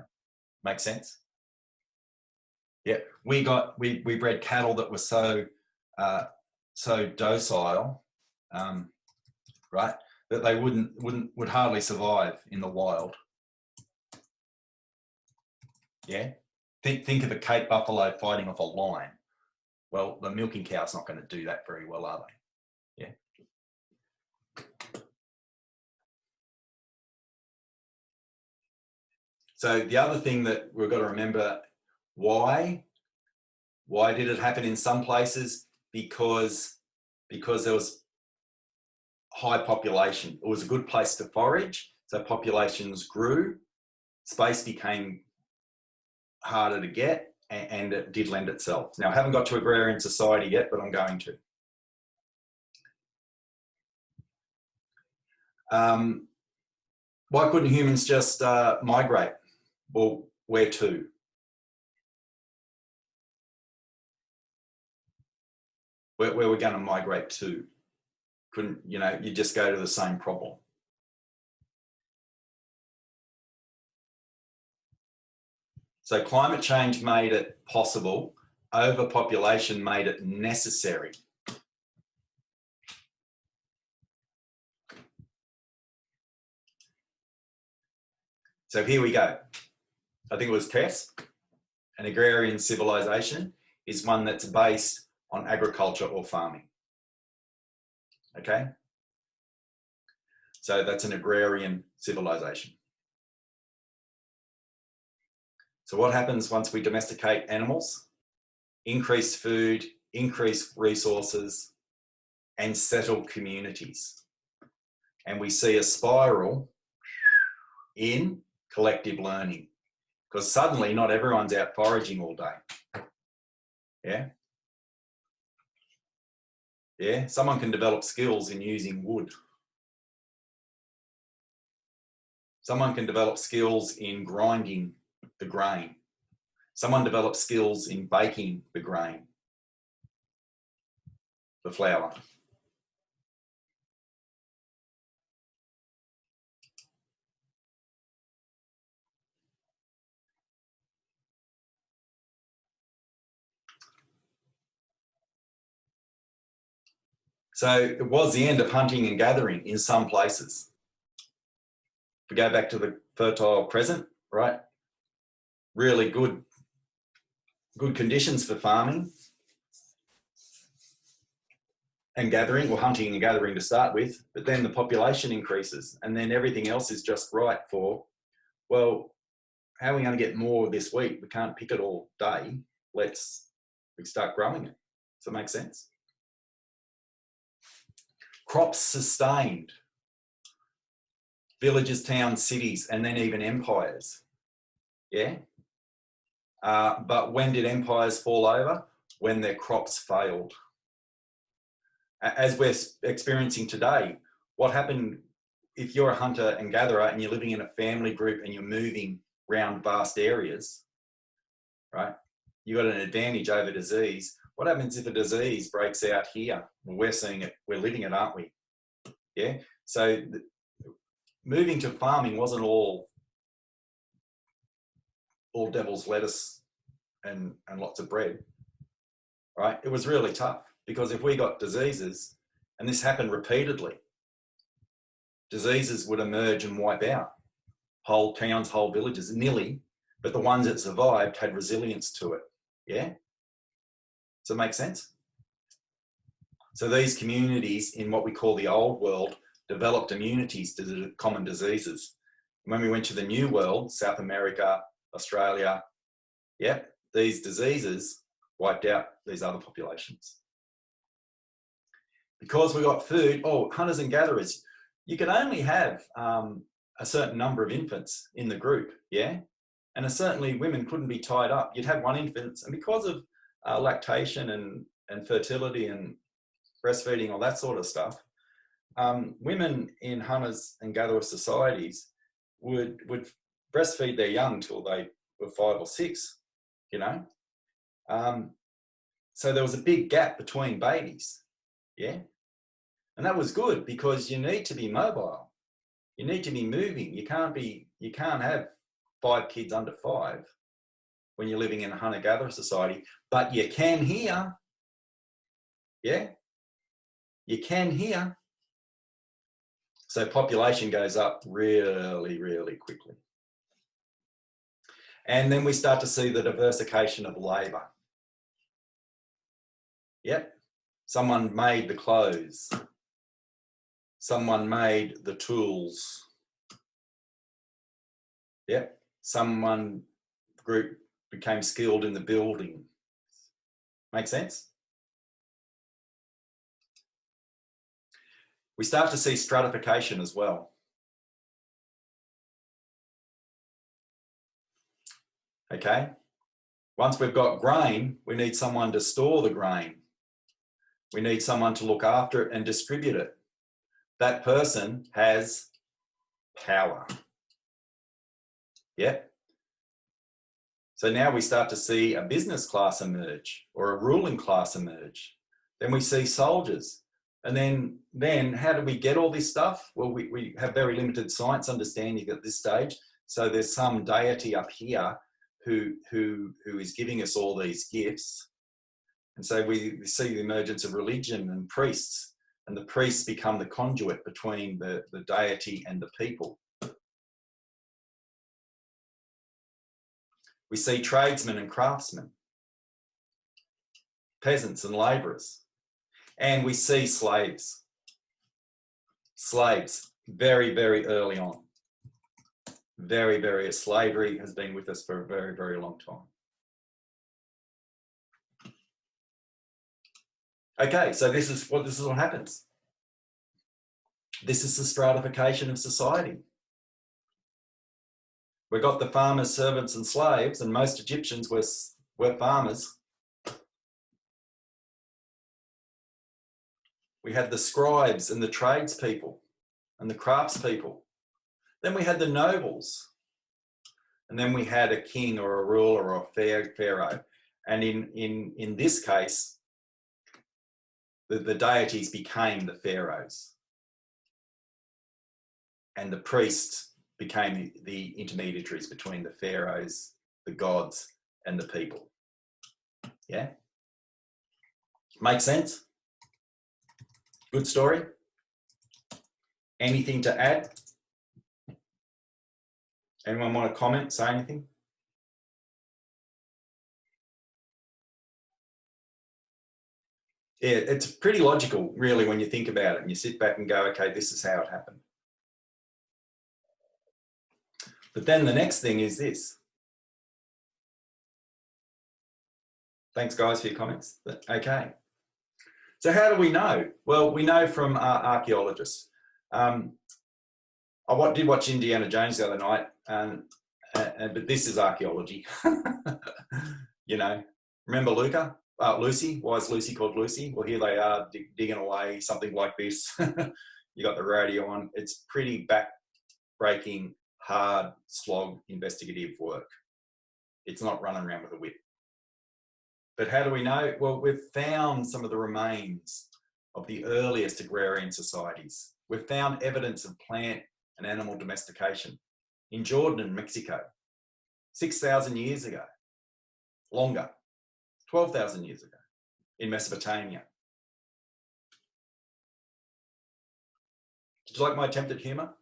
Make sense? Yeah, we bred cattle that were so docile, right, that they would hardly survive in the wild. Yeah, think of a Cape buffalo fighting off a lion. Well, the milking cow's not going to do that very well, are they? Yeah. So the other thing that we've got to remember, why did it happen in some places? Because there was high population. It was a good place to forage, so populations grew, space became harder to get, and it did lend itself. Now, I haven't got to agrarian society yet, but I'm going to. Why couldn't humans just migrate? Well, where to? Where we're going to migrate to? Couldn't, you just go to the same problem. So climate change made it possible. Overpopulation made it necessary. So here we go. I think it was Tess. An agrarian civilization is one that's based on agriculture or farming. Okay? So that's an agrarian civilization. So what happens once we domesticate animals? Increase food, increase resources, and settle communities. And we see a spiral in collective learning, because suddenly not everyone's out foraging all day. Yeah? Yeah, someone can develop skills in using wood. Someone can develop skills in grinding the grain. Someone develops skills in baking the grain, the flour. So it was the end of hunting and gathering in some places. If we go back to the Fertile Crescent, right? Really good conditions for farming and gathering, or hunting and gathering to start with, but then the population increases and then everything else is just right for, well, how are we going to get more this week? We can't pick it all day. We start growing it. Does that make sense? Crops sustained. Villages, towns, cities, and then even empires. Yeah? But when did empires fall over? When their crops failed. As we're experiencing today, what happened if you're a hunter and gatherer and you're living in a family group and you're moving around vast areas, right? You've got an advantage over disease. What happens if a disease breaks out here? Well, we're seeing it, we're living it, aren't we? Yeah. So moving to farming wasn't all devil's lettuce and lots of bread, right? It was really tough because if we got diseases, and this happened repeatedly, diseases would emerge and wipe out whole towns, whole villages, nearly, but the ones that survived had resilience to it. Yeah? Does it make sense? So these communities in what we call the old world developed immunities to the common diseases. When we went to the new world, South America, Australia, yeah, these diseases wiped out these other populations. Because we got food, hunters and gatherers, you can only have a certain number of infants in the group, yeah? And certainly women couldn't be tied up. You'd have one infant, and because of lactation and fertility and breastfeeding, all that sort of stuff, women in hunters and gatherer societies would breastfeed their young till they were 5 or 6, you know? So there was a big gap between babies, yeah? And that was good because you need to be mobile. You need to be moving. You can't have 5 kids under 5 when you're living in a hunter-gatherer society, but you can here. Yeah? You can here. So population goes up really, really quickly. And then we start to see the diversification of labour. Yep. Someone made the clothes. Someone made the tools. Yep. Group became skilled in the building. Make sense? We start to see stratification as well. Okay? Once we've got grain, we need someone to store the grain. We need someone to look after it and distribute it. That person has power. Yeah? So now we start to see a business class emerge or a ruling class emerge. Then we see soldiers. And then how do we get all this stuff? Well, we have very limited science understanding at this stage. So there's some deity up here who is giving us all these gifts. And so we see the emergence of religion and priests, and the priests become the conduit between the deity and the people. We see tradesmen and craftsmen, peasants and labourers, and we see slaves. Slaves, very, very early on. Very, very, slavery has been with us for a very, very long time. Okay, so this is what happens. This is the stratification of society. We've got the farmers, servants and slaves, and most Egyptians were farmers. We had the scribes and the tradespeople and the craftspeople. Then we had the nobles. And then we had a king or a ruler or a pharaoh. And in this case, the deities became the pharaohs. And the priests became the intermediaries between the pharaohs, the gods, and the people. Yeah? Make sense? Good story? Anything to add? Anyone want to comment, say anything? Yeah, it's pretty logical, really, when you think about it and you sit back and go, okay, this is how it happened. But then the next thing is this. Thanks, guys, for your comments. Okay. So how do we know? Well, we know from archaeologists. I did watch Indiana Jones the other night, but this is archaeology. You know, remember Lucy? Why is Lucy called Lucy? Well, here they are digging away, something like this. You got the radio on. It's pretty back-breaking, hard slog investigative work. It's not running around with a whip. But how do we know? Well, we've found some of the remains of the earliest agrarian societies. We've found evidence of plant and animal domestication in Jordan and Mexico, 6,000 years ago, longer, 12,000 years ago, in Mesopotamia. Did you like my attempt at humour?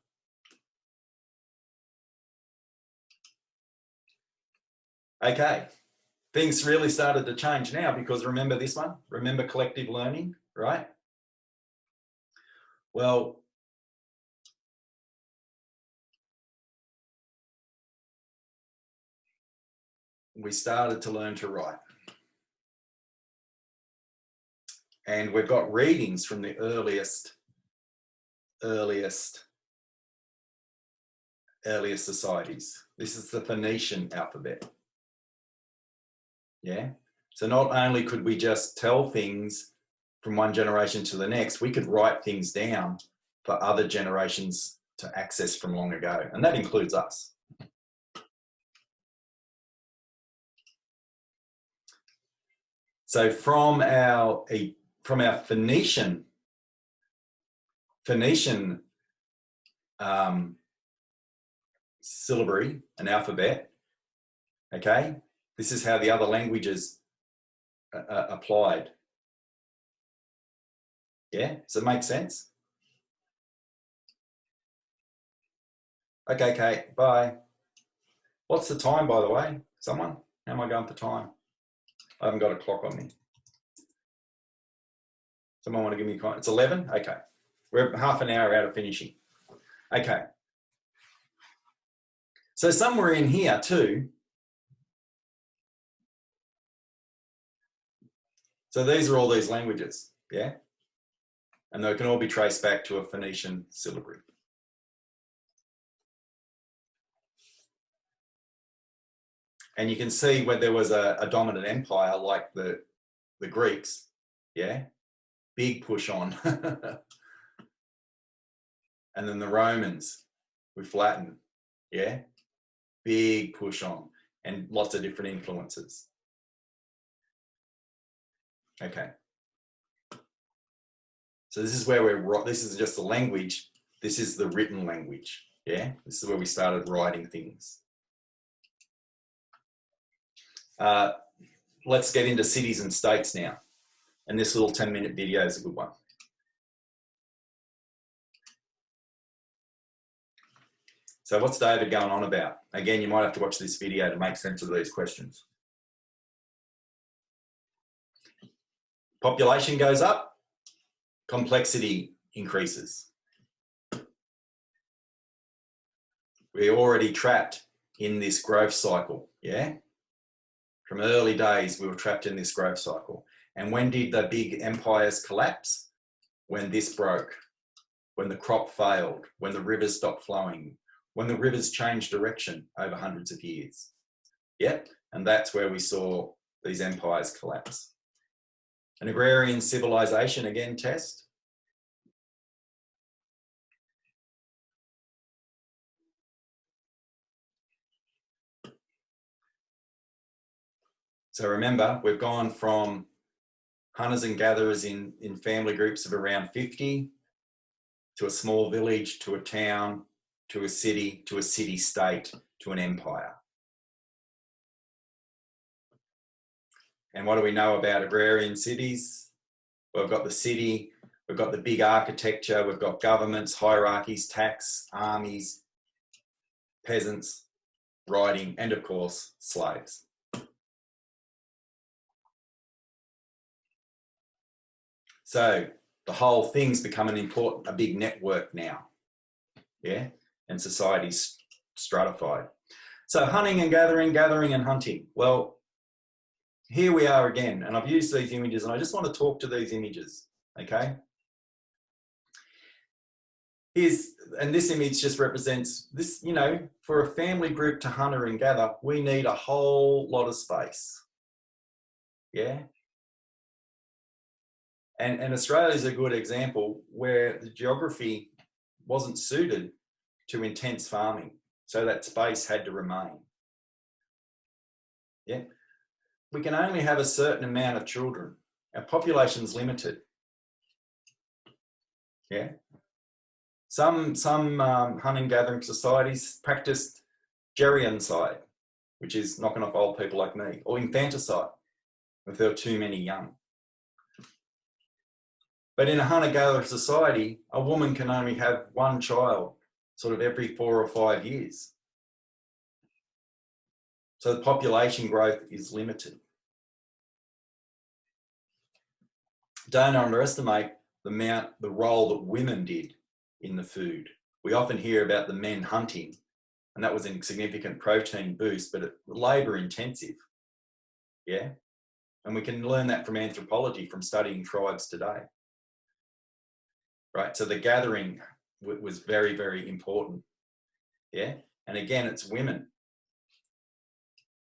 Okay, things really started to change now because remember this one? Remember collective learning, right? Well, we started to learn to write. And we've got readings from the earliest societies. This is the Phoenician alphabet. Yeah. So not only could we just tell things from one generation to the next, we could write things down for other generations to access from long ago. And that includes us. So from our Phoenician syllabary and alphabet, okay, this is how the other languages applied. Yeah, does it make sense? Okay, Kate, bye. What's the time, by the way? Someone? How am I going for time? I haven't got a clock on me. Someone want to give me a comment? It's 11? Okay. We're half an hour out of finishing. Okay. So somewhere in here too, so these are all these languages, yeah? And they can all be traced back to a Phoenician syllabary. And you can see when there was a dominant empire like the Greeks, yeah? Big push on. And then the Romans with Latin, yeah? Big push on and lots of different influences. Okay. So this is where this is just the language. This is the written language, yeah? This is where we started writing things. Let's get into cities and states now. And this little 10-minute video is a good one. So what's David going on about? Again, you might have to watch this video to make sense of these questions. Population goes up, complexity increases. We're already trapped in this growth cycle, yeah? From early days, we were trapped in this growth cycle. And when did the big empires collapse? When this broke, when the crop failed, when the rivers stopped flowing, when the rivers changed direction over hundreds of years. Yep, and that's where we saw these empires collapse. An agrarian civilization, again, test. So remember, we've gone from hunters and gatherers in family groups of around 50 to a small village, to a town, to a city-state, to an empire. And what do we know about agrarian cities? We've got the city, we've got the big architecture, we've got governments, hierarchies, tax, armies, peasants, riding, and of course, slaves. So the whole thing's become a big network now, yeah? And society's stratified. So hunting and gathering, gathering and hunting. Well, here we are again, and I've used these images, and I just want to talk to these images, okay? And this image just represents this, you know, for a family group to hunter and gather, we need a whole lot of space, yeah? And Australia is a good example where the geography wasn't suited to intense farming, so that space had to remain, yeah? We can only have a certain amount of children. Our population's limited. Yeah. Some hunting gathering societies practiced geryoncide, which is knocking off old people like me, or infanticide if there were too many young. But in a hunter-gatherer society, a woman can only have one child sort of every 4 or 5 years. So the population growth is limited. Don't underestimate the role that women did in the food. We often hear about the men hunting, and that was a significant protein boost, but labour intensive, yeah? And we can learn that from anthropology, from studying tribes today, right? So the gathering was very, very important, yeah? And again, it's women,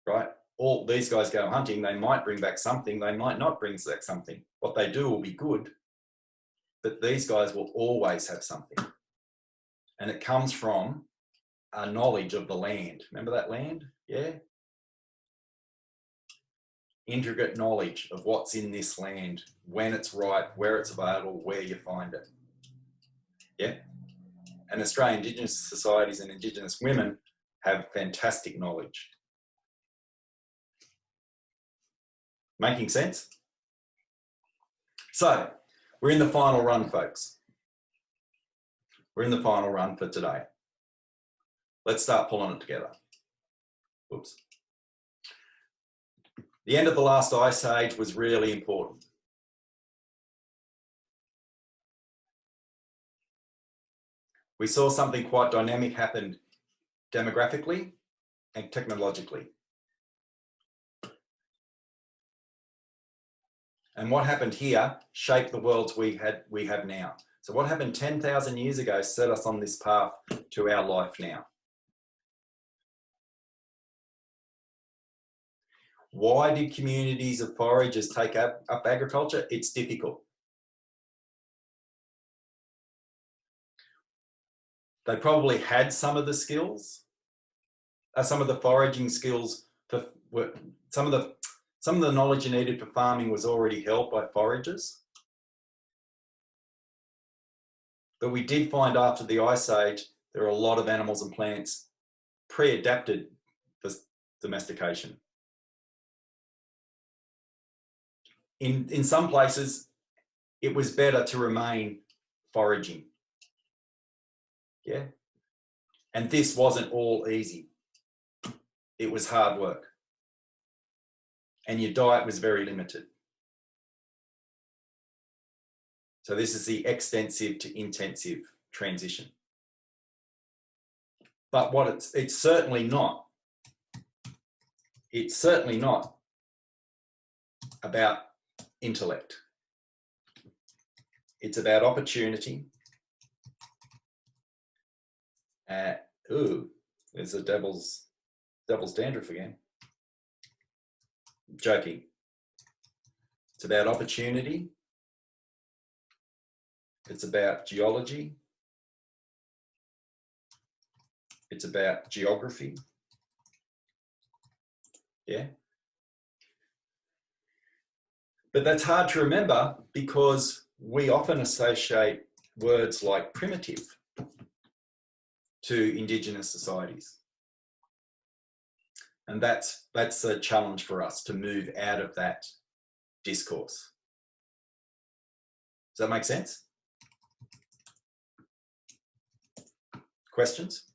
right? All these guys go hunting, they might bring back something, they might not bring back something. What they do will be good, but these guys will always have something. And it comes from a knowledge of the land. Remember that land? Yeah? Intricate knowledge of what's in this land, when it's ripe, where it's available, where you find it. Yeah? And Australian Indigenous societies and Indigenous women have fantastic knowledge. Making sense? So, we're in the final run, folks. We're in the final run for today. Let's start pulling it together. Oops. The end of the last ice age was really important. We saw something quite dynamic happen demographically and technologically. And what happened here shaped the worlds we have now. So what happened 10,000 years ago set us on this path to our life now. Why did communities of foragers take up agriculture? It's difficult. They probably had some of the skills, some of the foraging skills, some of the knowledge you needed for farming was already held by foragers. But we did find after the Ice Age, there are a lot of animals and plants pre-adapted for domestication. In some places, it was better to remain foraging. Yeah. And this wasn't all easy. It was hard work. And your diet was very limited. So this is the extensive to intensive transition. But what it's certainly not about intellect. It's about opportunity. There's a devil's dandruff again. Joking. It's about opportunity. It's about geology. It's about geography. Yeah. But that's hard to remember because we often associate words like primitive to Indigenous societies. And that's a challenge for us to move out of that discourse. Does that make sense? Questions?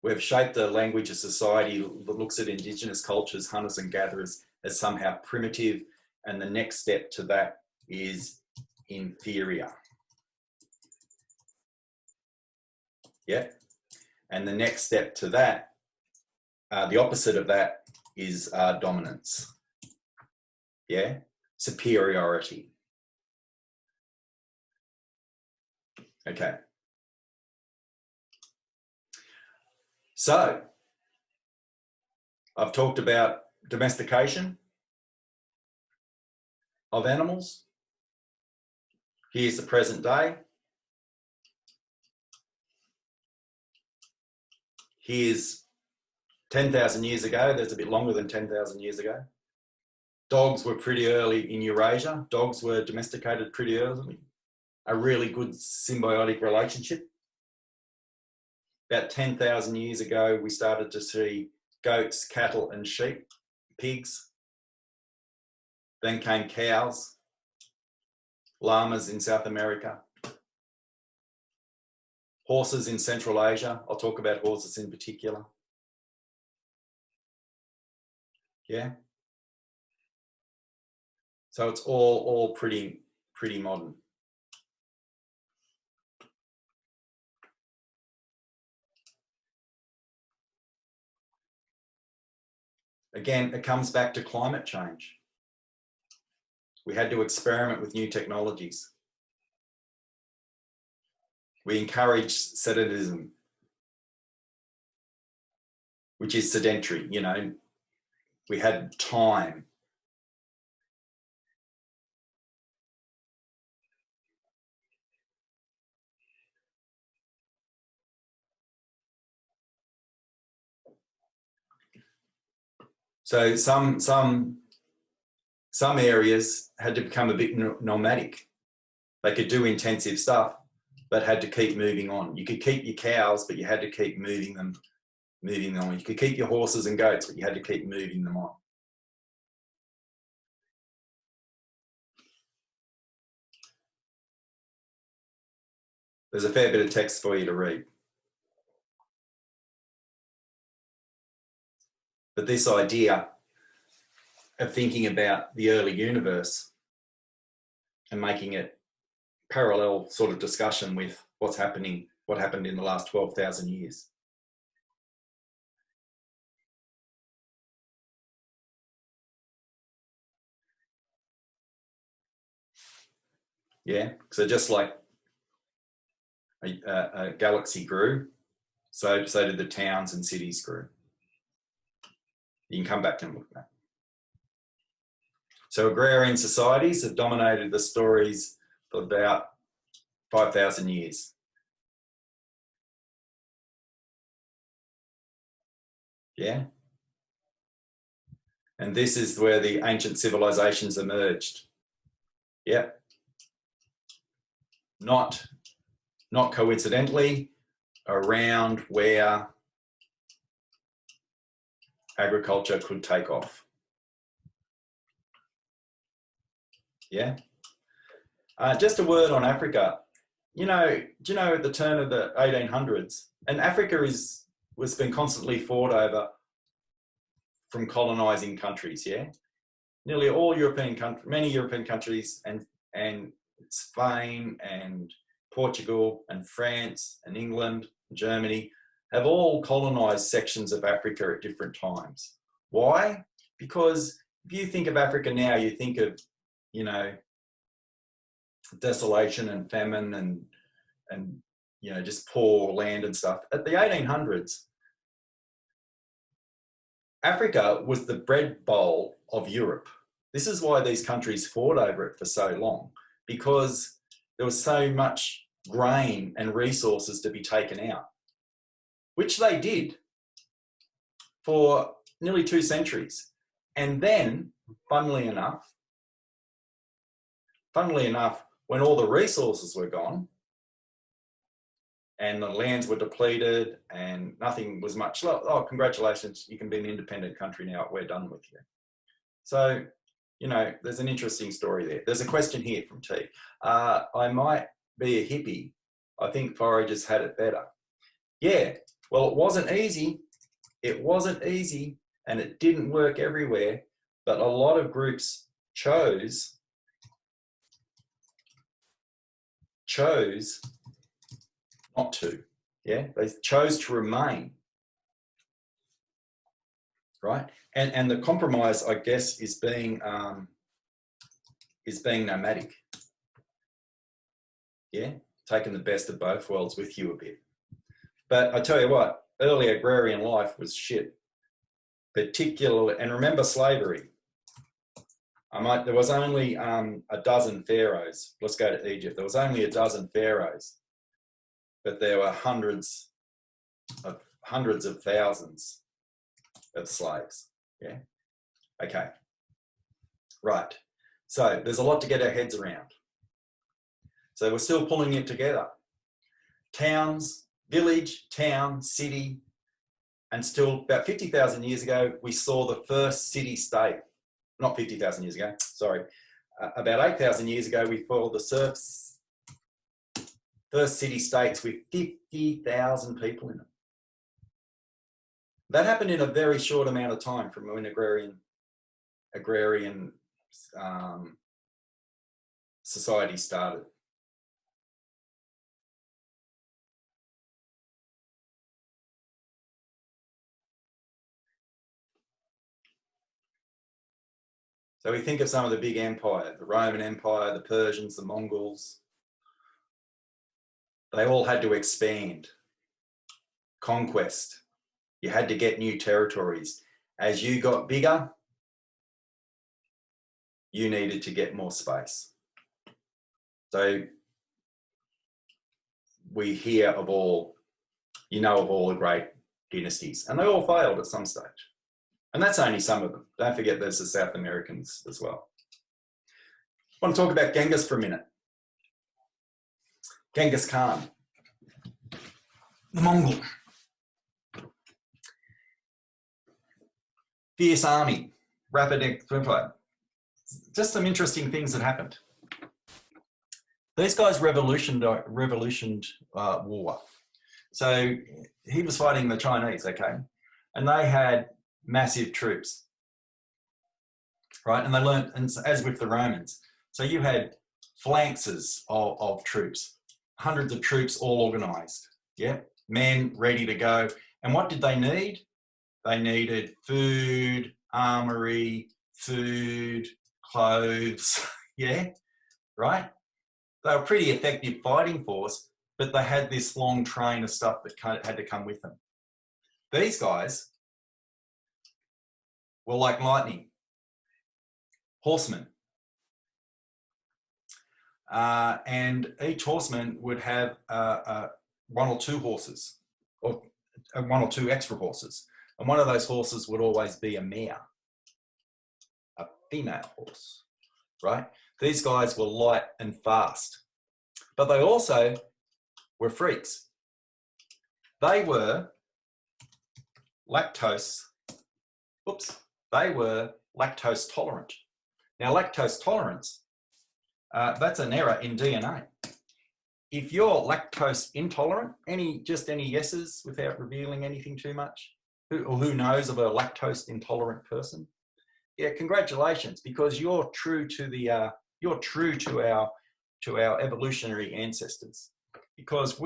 We've shaped a language of society that looks at Indigenous cultures, hunters and gatherers, as somehow primitive, and the next step to that is inferior. Yeah, and the next step to that, the opposite of that is dominance. Yeah, superiority. Okay. So, I've talked about domestication of animals. Here's the present day. Here's 10,000 years ago. That's a bit longer than 10,000 years ago. Dogs were pretty early in Eurasia. Dogs were domesticated pretty early. A really good symbiotic relationship. About 10,000 years ago, we started to see goats, cattle and sheep, pigs. Then came cows, llamas in South America, horses in Central Asia. I'll talk about horses in particular. Yeah. So it's all pretty modern. Again, it comes back to climate change. We had to experiment with new technologies. We encouraged sedentarism, which is sedentary, you know. We had time. So some areas had to become a bit nomadic. They could do intensive stuff, but had to keep moving on. You could keep your cows, but you had to keep moving them on. You could keep your horses and goats, but you had to keep moving them on. There's a fair bit of text for you to read. But this idea of thinking about the early universe and making it parallel sort of discussion with what happened in the last 12,000 years. Yeah, so just like a galaxy grew, so did the towns and cities grew. You can come back and look at that. So agrarian societies have dominated the stories for about 5,000 years. Yeah. And this is where the ancient civilizations emerged. Yeah. Not coincidentally, around where agriculture could take off. Yeah. Just a word on Africa. You know, do you know at the turn of the 1800s, and Africa was been constantly fought over from colonizing countries, yeah? Nearly all European countries, many European countries and Spain and Portugal and France and England, and Germany have all colonized sections of Africa at different times. Why? Because if you think of Africa now, you think of, you know, desolation and famine and you know, just poor land and stuff. At the 1800s, Africa was the bread bowl of Europe. This is why these countries fought over it for so long, because there was so much grain and resources to be taken out, which they did for nearly 2 centuries. And then, funnily enough, when all the resources were gone and the lands were depleted and nothing was much, oh, congratulations, you can be an independent country now, we're done with you. So, you know, there's an interesting story there. There's a question here from T. I might be a hippie. I think foragers had it better. Yeah, well, it wasn't easy. It wasn't easy and it didn't work everywhere, but a lot of groups chose not to, yeah? They chose to remain, right? And the compromise, I guess, is being nomadic, yeah? Taking the best of both worlds with you a bit. But I tell you what, early agrarian life was shit, particularly, and remember slavery. There was only a dozen pharaohs. Let's go to Egypt. There was only a dozen pharaohs, but there were hundreds of thousands of slaves. Yeah. Okay. Right. So there's a lot to get our heads around. So we're still pulling it together. Towns, village, town, city, and still about 50,000 years ago, we saw the first city-state. Not 50,000 years ago, sorry. About 8,000 years ago, we saw the first city-states with 50,000 people in them. That happened in a very short amount of time from when agrarian society started. So we think of some of the big empires, the Roman Empire, the Persians, the Mongols. They all had to expand. Conquest. You had to get new territories. As you got bigger, you needed to get more space. So we hear of all, you know, of all the great dynasties, and they all failed at some stage. And that's only some of them. Don't forget there's the South Americans as well. I want to talk about Genghis for a minute. Genghis Khan, the Mongol. Fierce army, rapid empire. Just some interesting things that happened. These guys revolutioned war. So he was fighting the Chinese, okay? And they had massive troops, right? And they learned, and as with the Romans, so you had phalanxes of troops, hundreds of troops all organized, yeah? Men ready to go. And what did they need? They needed food, armory, food, clothes, yeah, right? They were pretty effective fighting force, but they had this long train of stuff that had to come with them. These guys were like lightning, horsemen. And each horseman would have one or two horses, or one or two extra horses. And one of those horses would always be a mare, a female horse, right? These guys were light and fast, but they also were freaks. They were lactose tolerant. Now, lactose tolerance, that's an error in DNA. If you're lactose intolerant, just any yeses without revealing anything too much, who knows of a lactose intolerant person? Yeah, congratulations, because you're true to our evolutionary ancestors, because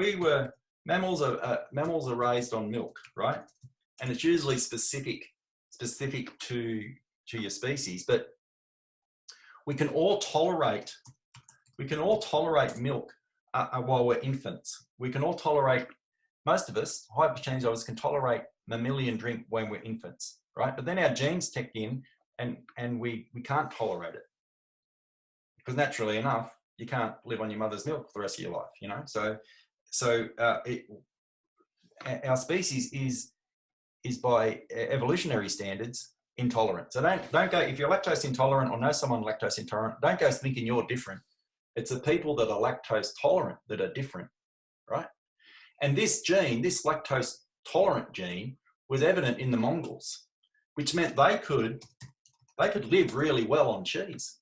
mammals are raised on milk, right? And it's usually specific to your species, but we can all tolerate milk while we're infants. We can all tolerate, most of us, high percentage of us can tolerate mammalian drink when we're infants, right? But then our genes kick in and we can't tolerate it, because naturally enough, you can't live on your mother's milk for the rest of your life, you know? So our species is by evolutionary standards intolerant. So don't go, if you're lactose intolerant or know someone lactose intolerant, don't go thinking you're different. It's the people that are lactose tolerant that are different, right? And this gene, this lactose tolerant gene, was evident in the Mongols, which meant they could live really well on cheese.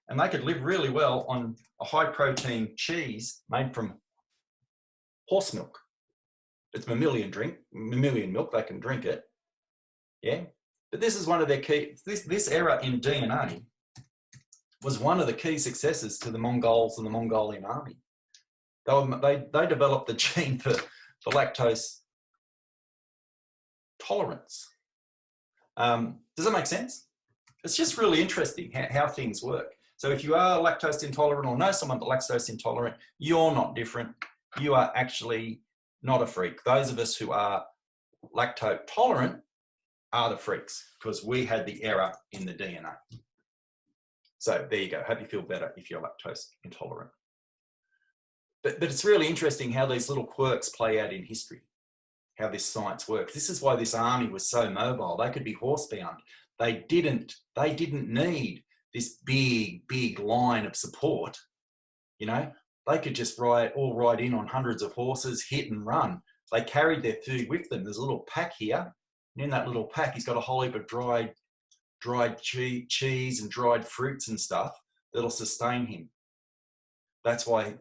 And they could live really well on a high protein cheese made from horse milk. It's mammalian milk, they can drink it. Yeah. But this is one of their key, this error in DNA was one of the key successes to the Mongols and the Mongolian army. They developed the gene for lactose tolerance. Does that make sense? It's just really interesting how things work. So if you are lactose intolerant or know someone that's lactose intolerant, you're not different. You are actually not a freak. Those of us who are lactose tolerant are the freaks because we had the error in the DNA. So there you go. Hope you feel better if you're lactose intolerant. But it's really interesting how these little quirks play out in history, how this science works. This is why this army was so mobile. They could be horsebound. They didn't need this big line of support. You know, they could just ride in on hundreds of horses, hit and run. They carried their food with them. There's a little pack here. And in that little pack, he's got a whole heap of dried cheese and dried fruits and stuff that'll sustain him. That's why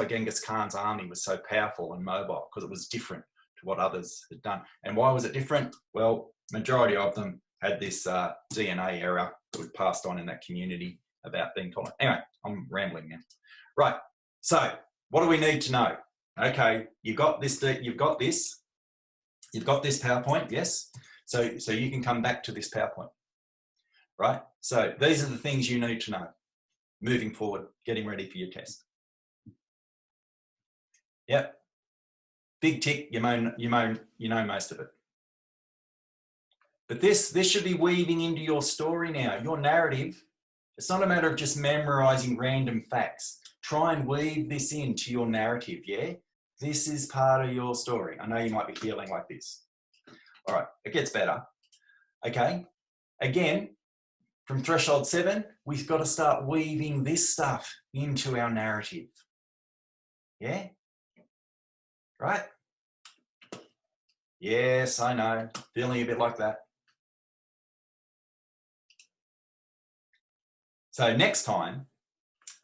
Genghis Khan's army was so powerful and mobile, because it was different to what others had done. And why was it different? Well, majority of them had this DNA error that was passed on in that community about being tolerant. Anyway, I'm rambling now. Right. So what do we need to know? Okay, you've got this PowerPoint, yes? So you can come back to this PowerPoint, right? So these are the things you need to know moving forward, getting ready for your test. Yep. Big tick, you know most of it. But this should be weaving into your story now, your narrative. It's not a matter of just memorizing random facts. Try and weave this into your narrative, yeah? This is part of your story. I know you might be feeling like this. All right, it gets better. Okay, again, from threshold 7, we've got to start weaving this stuff into our narrative. Yeah? Right? Yes, I know, feeling a bit like that. So next time,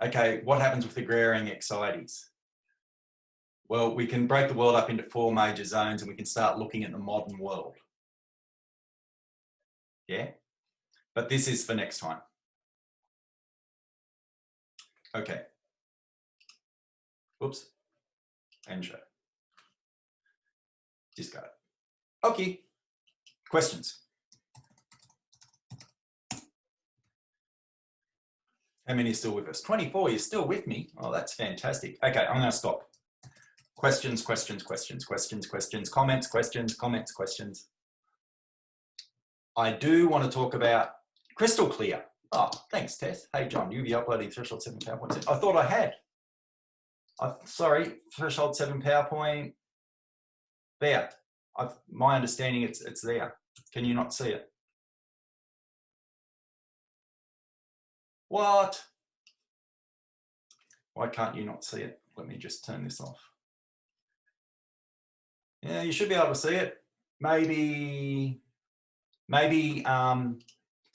okay, what happens with agrarian anxieties? Well, we can break the world up into 4 major zones and we can start looking at the modern world. Yeah? But this is for next time. Okay. Whoops. And show. Discard. Okay. Questions? How many are still with us? 24, you're still with me. Oh, that's fantastic. Okay, I'm going to stop. Questions, comments, questions. I do want to talk about crystal clear. Oh, thanks, Tess. Hey, John, you'll be uploading Threshold 7 PowerPoint. I thought I had. Sorry, Threshold 7 PowerPoint. There. My understanding, it's there. Can you not see it? What? Why can't you not see it? Let me just turn this off. Yeah, you should be able to see it. Maybe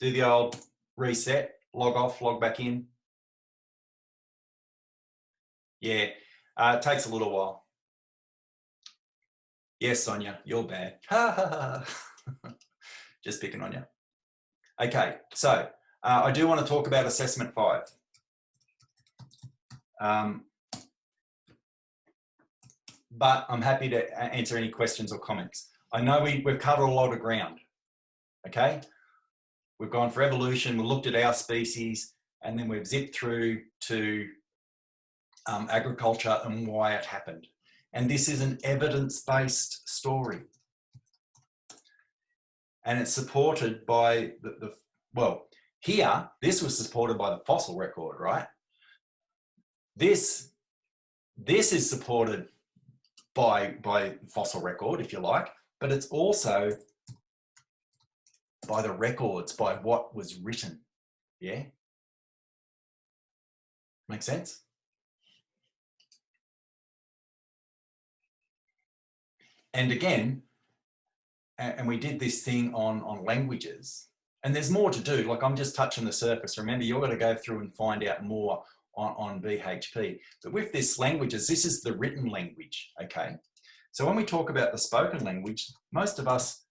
do the old reset, log off, log back in. Yeah, it takes a little while. Yes, Sonia, you're bad. Just picking on you. Okay, so I do want to talk about assessment 5. But I'm happy to answer any questions or comments. I know we've covered a lot of ground, okay? We've gone for evolution, we looked at our species, and then we've zipped through to agriculture and why it happened. And this is an evidence-based story. And it's supported by well, here, this was supported by the fossil record, right? This is supported by fossil record, if you like, but it's also by the records, by what was written. Yeah? Make sense? And again, and we did this thing on languages, and there's more to do. Like, I'm just touching the surface. Remember, you've got to go through and find out more on BHP. But with this languages, this is the written language, okay? So when we talk about the spoken language, most of us,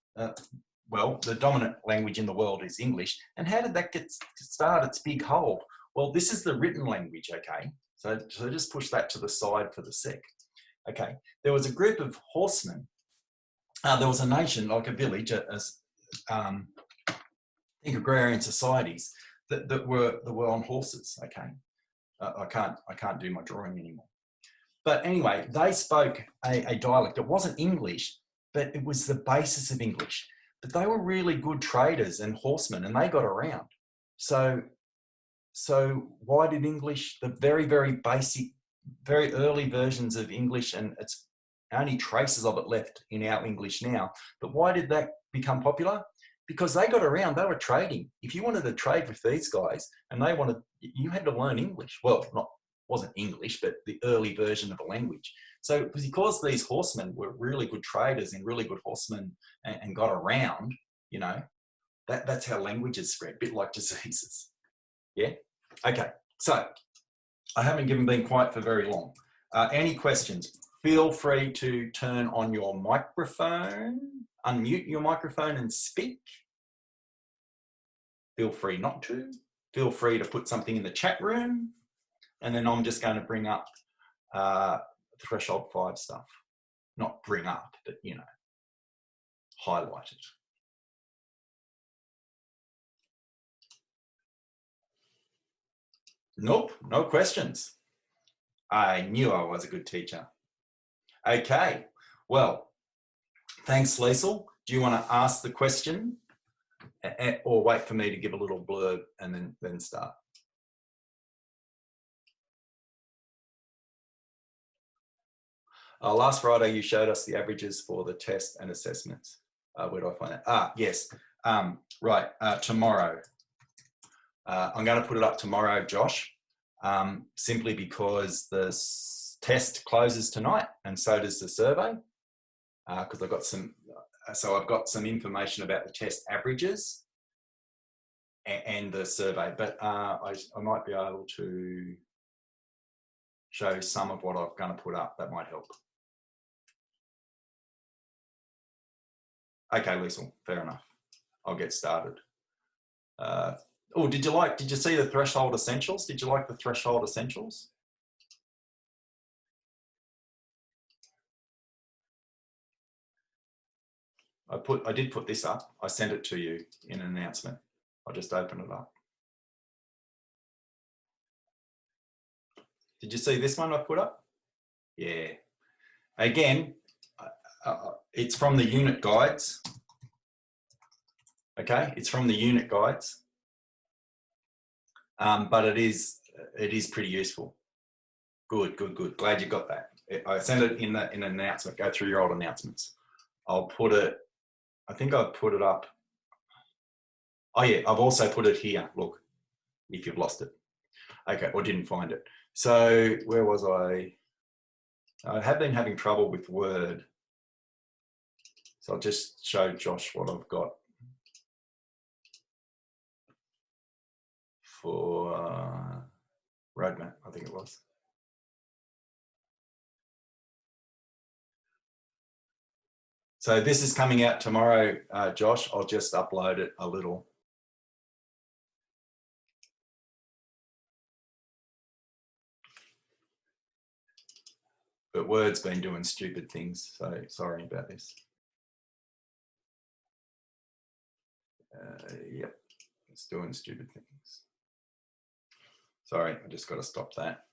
well, the dominant language in the world is English. And how did that get started? Its big hole. Well, this is the written language, okay? So just push that to the side for the sec. Okay, there was a group of horsemen. There was a nation, like a village, think agrarian societies that were on horses. Okay, I can't do my drawing anymore. But anyway, they spoke a dialect. It wasn't English, but it was the basis of English. But they were really good traders and horsemen, and they got around. So why did English, the very, very basic, very early versions of English, and it's only traces of it left in our English now, but why did that become popular? Because they got around, they were trading. If you wanted to trade with these guys and they wanted, you had to learn English. Well, wasn't English, but the early version of a language. So because these horsemen were really good traders and really good horsemen and got around, you know, that's how languages spread, a bit like diseases. Yeah? Okay, so I haven't been quiet for very long. Any questions? Feel free to turn on your microphone, unmute your microphone and speak. Feel free not to. Feel free to put something in the chat room. And then I'm just going to bring up threshold 5 stuff. Not bring up, but, you know, highlight it. Nope, no questions. I knew I was a good teacher. Okay, well, thanks, Liesl. Do you want to ask the question or wait for me to give a little blurb and then start? Last Friday, you showed us the averages for the test and assessments. Where do I find that? Yes, right, tomorrow. I'm going to put it up tomorrow, Josh, simply because the test closes tonight and so does the survey, because I've got some information about the test averages and the survey, but I might be able to show some of what I'm going to put up. That might help. Okay, Liesl, fair enough. I'll get started. Oh, did you see the threshold essentials? Did you like the threshold essentials? I did put this up. I sent it to you in an announcement. I'll just open it up. Did you see this one I put up? Yeah. Again, it's from the unit guides. Okay, it's from the unit guides. But it is pretty useful. Good. Glad you got that. I sent it in an announcement. Go through your old announcements. I'll put it, I think I've put it up. Oh yeah, I've also put it here. Look, if you've lost it. Okay, or didn't find it. So where was I? I have been having trouble with Word. So I'll just show Josh what I've got for roadmap, I think it was. So this is coming out tomorrow, Josh. I'll just upload it a little. But Word's been doing stupid things, so sorry about this. Yep, it's doing stupid things. Sorry, I just got to stop that.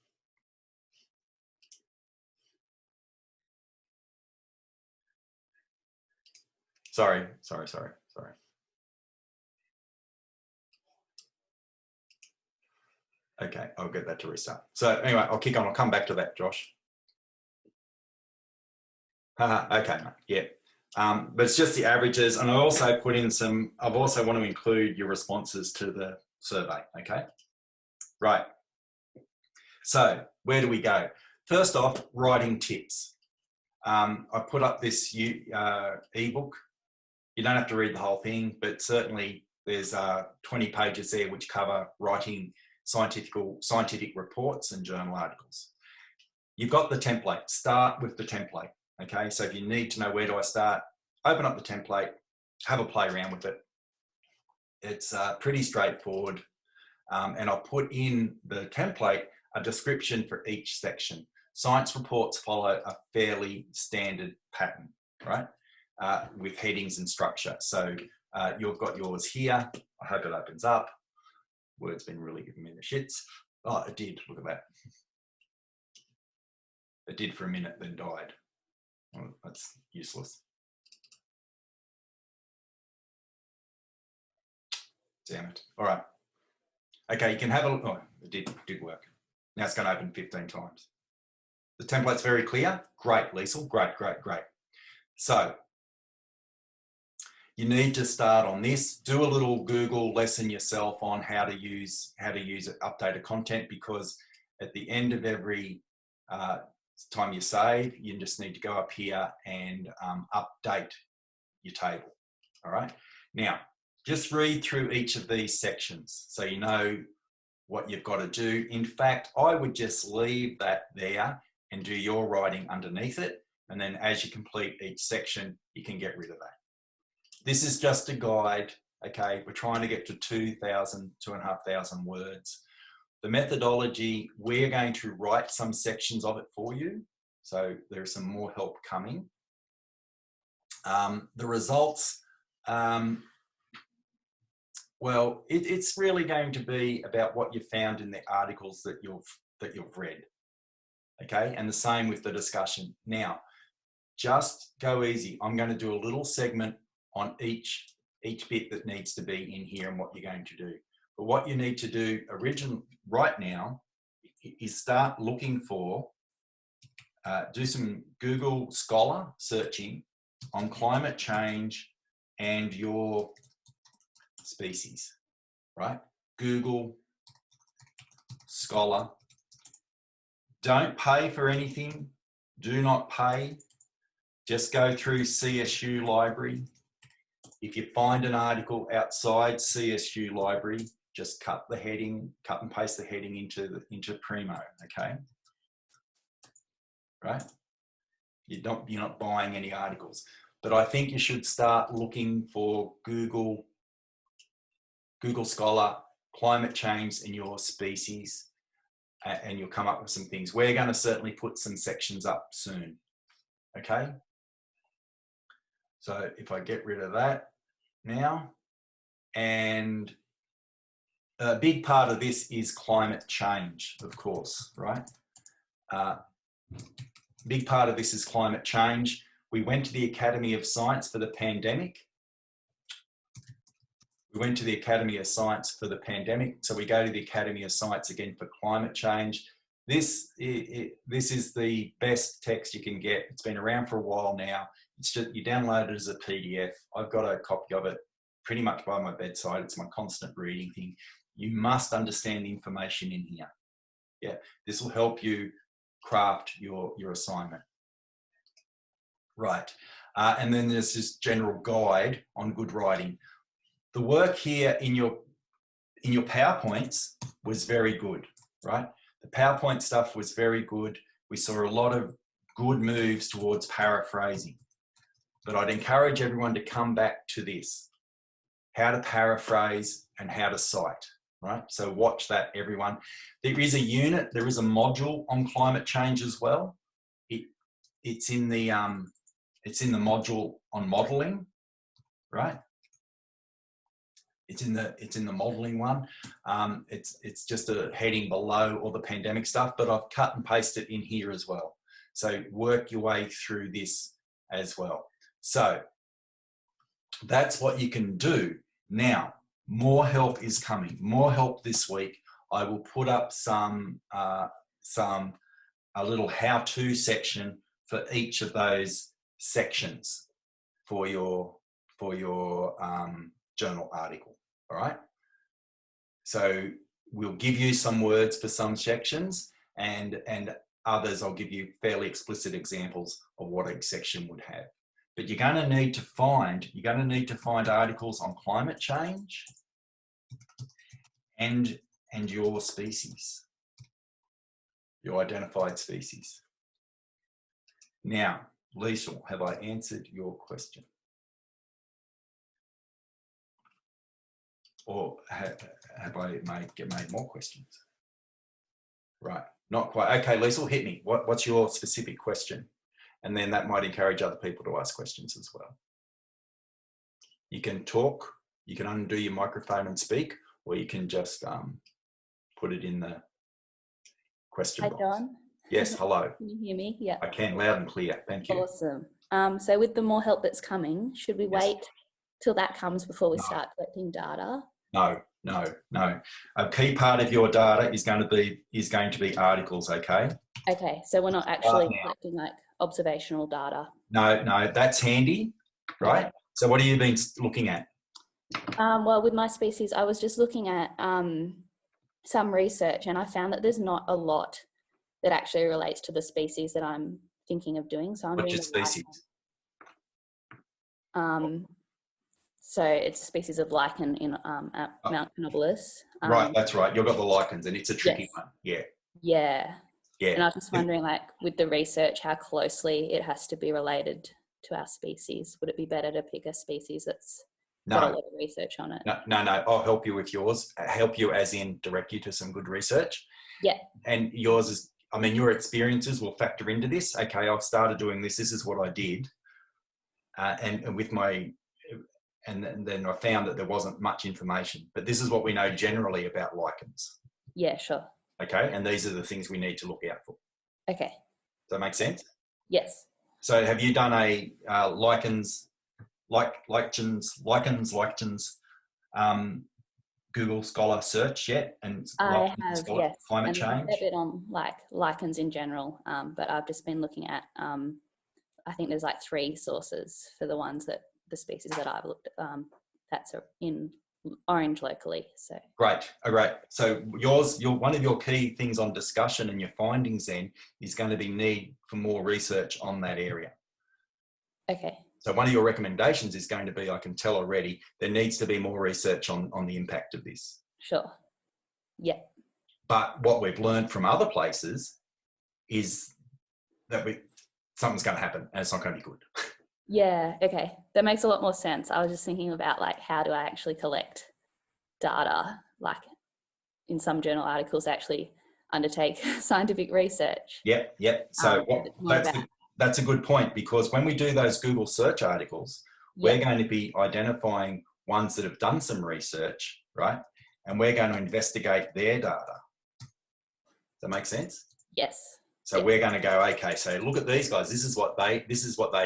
Sorry. Okay, I'll get that to restart. So anyway, I'll kick on. I'll come back to that, Josh. Okay, mate. Yeah. But it's just the averages. And I also put in I've also want to include your responses to the survey, okay? Right. So where do we go? First off, writing tips. I put up this ebook. You don't have to read the whole thing, but certainly there's 20 pages there which cover writing scientific reports and journal articles. You've got the template. Start with the template, okay? So if you need to know where do I start, open up the template, have a play around with it. It's pretty straightforward. And I'll put in the template a description for each section. Science reports follow a fairly standard pattern, right? With headings and structure. So you've got yours here. I hope it opens up. Word's been really giving me the shits. Oh, it did. Look at that. It did for a minute, then died. Well, that's useless. Damn it. All right. Okay, you can have a look. Oh, it did work. Now it's going to open 15 times. The template's very clear. Great, Liesl. Great, great, great. So you need to start on this. Do a little Google lesson yourself on how to use updated content, because at the end of every time you save, you just need to go up here and update your table. All right. Now, just read through each of these sections so you know what you've got to do. In fact, I would just leave that there and do your writing underneath it. And then as you complete each section, you can get rid of that. This is just a guide, okay? We're trying to get to 2,500 words. The methodology, we're going to write some sections of it for you. So there's some more help coming. The results, well, it's really going to be about what you found in the articles that you've read, okay? And the same with the discussion. Now, just go easy. I'm going to do a little segment on each bit that needs to be in here and what you're going to do. But what you need to do right now is start looking for, do some Google Scholar searching on climate change and your species, right? Google Scholar. Don't pay for anything. Do not pay. Just go through CSU Library. If you find an article outside CSU Library, just cut and paste the heading into Primo, okay? Right? You're not buying any articles. But I think you should start looking for Google Scholar, climate change in your species, and you'll come up with some things. We're going to certainly put some sections up soon, okay? So if I get rid of that now, and a big part of this is climate change, of course, right? Big part of this is climate change. We went to the Academy of Science for the pandemic. We went to the Academy of Science for the pandemic. So we go to the Academy of Science again for climate change. This is the best text you can get. It's been around for a while now. It's just, you download it as a PDF. I've got a copy of it pretty much by my bedside. It's my constant reading thing. You must understand the information in here. Yeah, this will help you craft your assignment. Right, and then there's this general guide on good writing. The work here in your PowerPoints was very good, right? The PowerPoint stuff was very good. We saw a lot of good moves towards paraphrasing. But I'd encourage everyone to come back to this, how to paraphrase and how to cite, right? So watch that, everyone. There is a unit, there is a module on climate change as well. It's in the module on modelling, right? It's in the modelling one. It's just a heading below all the pandemic stuff, but I've cut and pasted it in here as well. So work your way through this as well. So that's what you can do. Now, more help is coming. More help this week. I will put up a little how-to section for each of those sections. for your journal article. All right. So we'll give you some words for some sections, and others I'll give you fairly explicit examples of what a section would have. But you're going to need to find articles on climate change and your species, your identified species. Now, Liesl, have I answered your question? Or have I made more questions? Right, not quite. Okay, Liesl, hit me. What's your specific question? And then that might encourage other people to ask questions as well. You can talk, you can undo your microphone and speak, or you can just put it in the question box. Hi, John. Yes, hello. Can you hear me? Yeah. I can, loud and clear. Thank you. Awesome. So with the more help that's coming, should we Yes. wait till that comes before we No. start collecting data? No. A key part of your data is going to be articles, okay? Okay, so we're not actually now. collecting like observational data. No, that's handy, right? Okay. So what have you been looking at? Well, with my species, I was just looking at some research, and I found that there's not a lot that actually relates to the species that I'm thinking of doing. So I'm What's doing your the species? So it's a species of lichen in at Mount Canobolas. Right, that's right. You've got the lichens, and it's a tricky Yes. one. Yeah. Yeah. And I was just wondering, like, with the research, how closely it has to be related to our species. Would it be better to pick a species that's got a No, lot of research on it? no. I'll help you with yours. Help you as in direct you to some good research. Yeah. And yours is, I mean, your experiences will factor into this. Okay, I've started doing this. This is what I did. And with my, and then I found that there wasn't much information. But this is what we know generally about lichens. Yeah, sure. Okay, and these are the things we need to look out for. Okay. Does that make sense? Yes. So have you done a lichens, Google Scholar search yet? And I have, yes. Climate and change? a bit on like lichens in general, but I've just been looking at, I think there's like 3 sources for the ones that, the species that I've looked at, that's in orange locally. So Great. So one of your key things on discussion and your findings then is going to be need for more research on that area. okay. So one of your recommendations is going to be, I can tell already, there needs to be more research on the impact of this. Sure. Yeah. But what we've learned from other places is that something's going to happen and it's not going to be good. Yeah, okay. That makes a lot more sense. I was just thinking about like, how do I actually collect data? Like in some journal articles actually undertake scientific research. Yep. So that's a good point, because when we do those Google search articles, we're going to be identifying ones that have done some research, right? And we're going to investigate their data. Does that make sense? Yes. So we're going to go, okay, so look at these guys. This is what they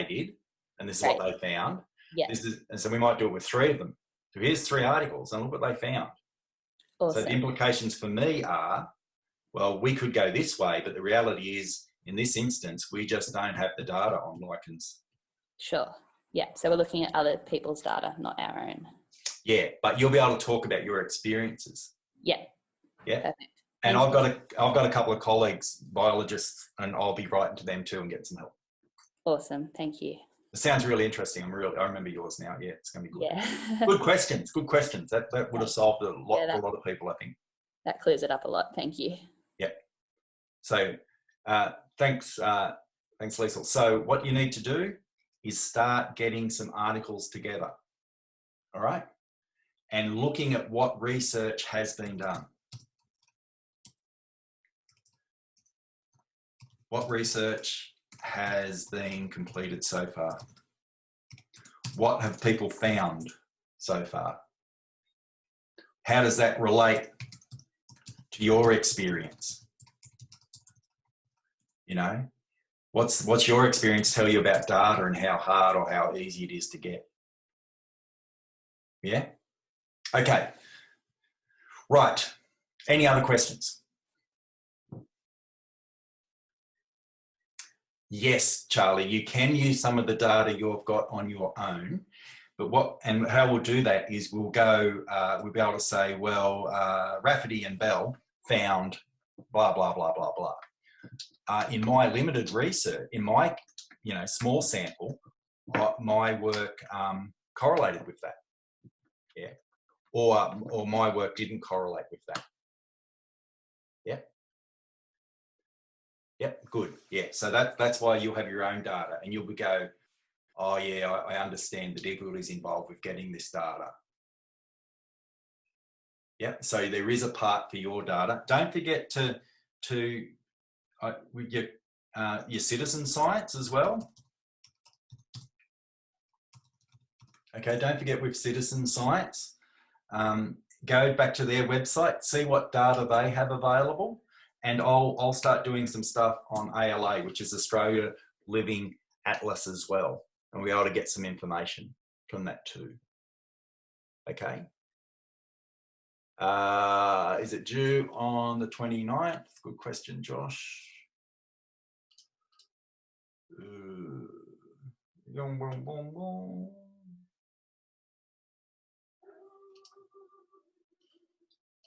did. And this is what they found. Yeah. And so we might do it with 3 of them. So here's 3 articles and look what they found. Awesome. So the implications for me are, well, we could go this way, but the reality is, in this instance, we just don't have the data on lichens. Sure. Yeah. So we're looking at other people's data, not our own. Yeah, but you'll be able to talk about your experiences. Yeah. Yeah. Perfect. And I've got a couple of colleagues, biologists, and I'll be writing to them too and get some help. Awesome. Thank you. It sounds really interesting. I remember yours now. Yeah, it's going to be good. Yeah. Good questions. That would have solved a lot for a lot of people, I think. That clears it up a lot. Thank you. Yep. So thanks, Liesl. So what you need to do is start getting some articles together. All right. And looking at what research has been done. What research has been completed so far? What have people found so far? How does that relate to your experience? You know, what's your experience tell you about data and how hard or how easy it is to get? Yeah? Okay. Right. Any other questions? Yes, Charlie, you can use some of the data you've got on your own, but how we'll do that is we'll be able to say, well, Rafferty and Bell found blah, blah, blah, blah, blah. In my limited research, in my, small sample, my work correlated with that. Yeah. Or my work didn't correlate with that. Yeah. Yep, good. Yeah, so that's why you'll have your own data and you'll go, oh yeah, I understand the difficulties involved with getting this data. Yeah, so there is a part for your data. Don't forget to get your citizen science as well. Okay, don't forget with citizen science, go back to their website, see what data they have available. And I'll start doing some stuff on ALA, which is Australia Living Atlas as well. And we'll be able to get some information from that too. Okay. Is it due on the 29th? Good question, Josh.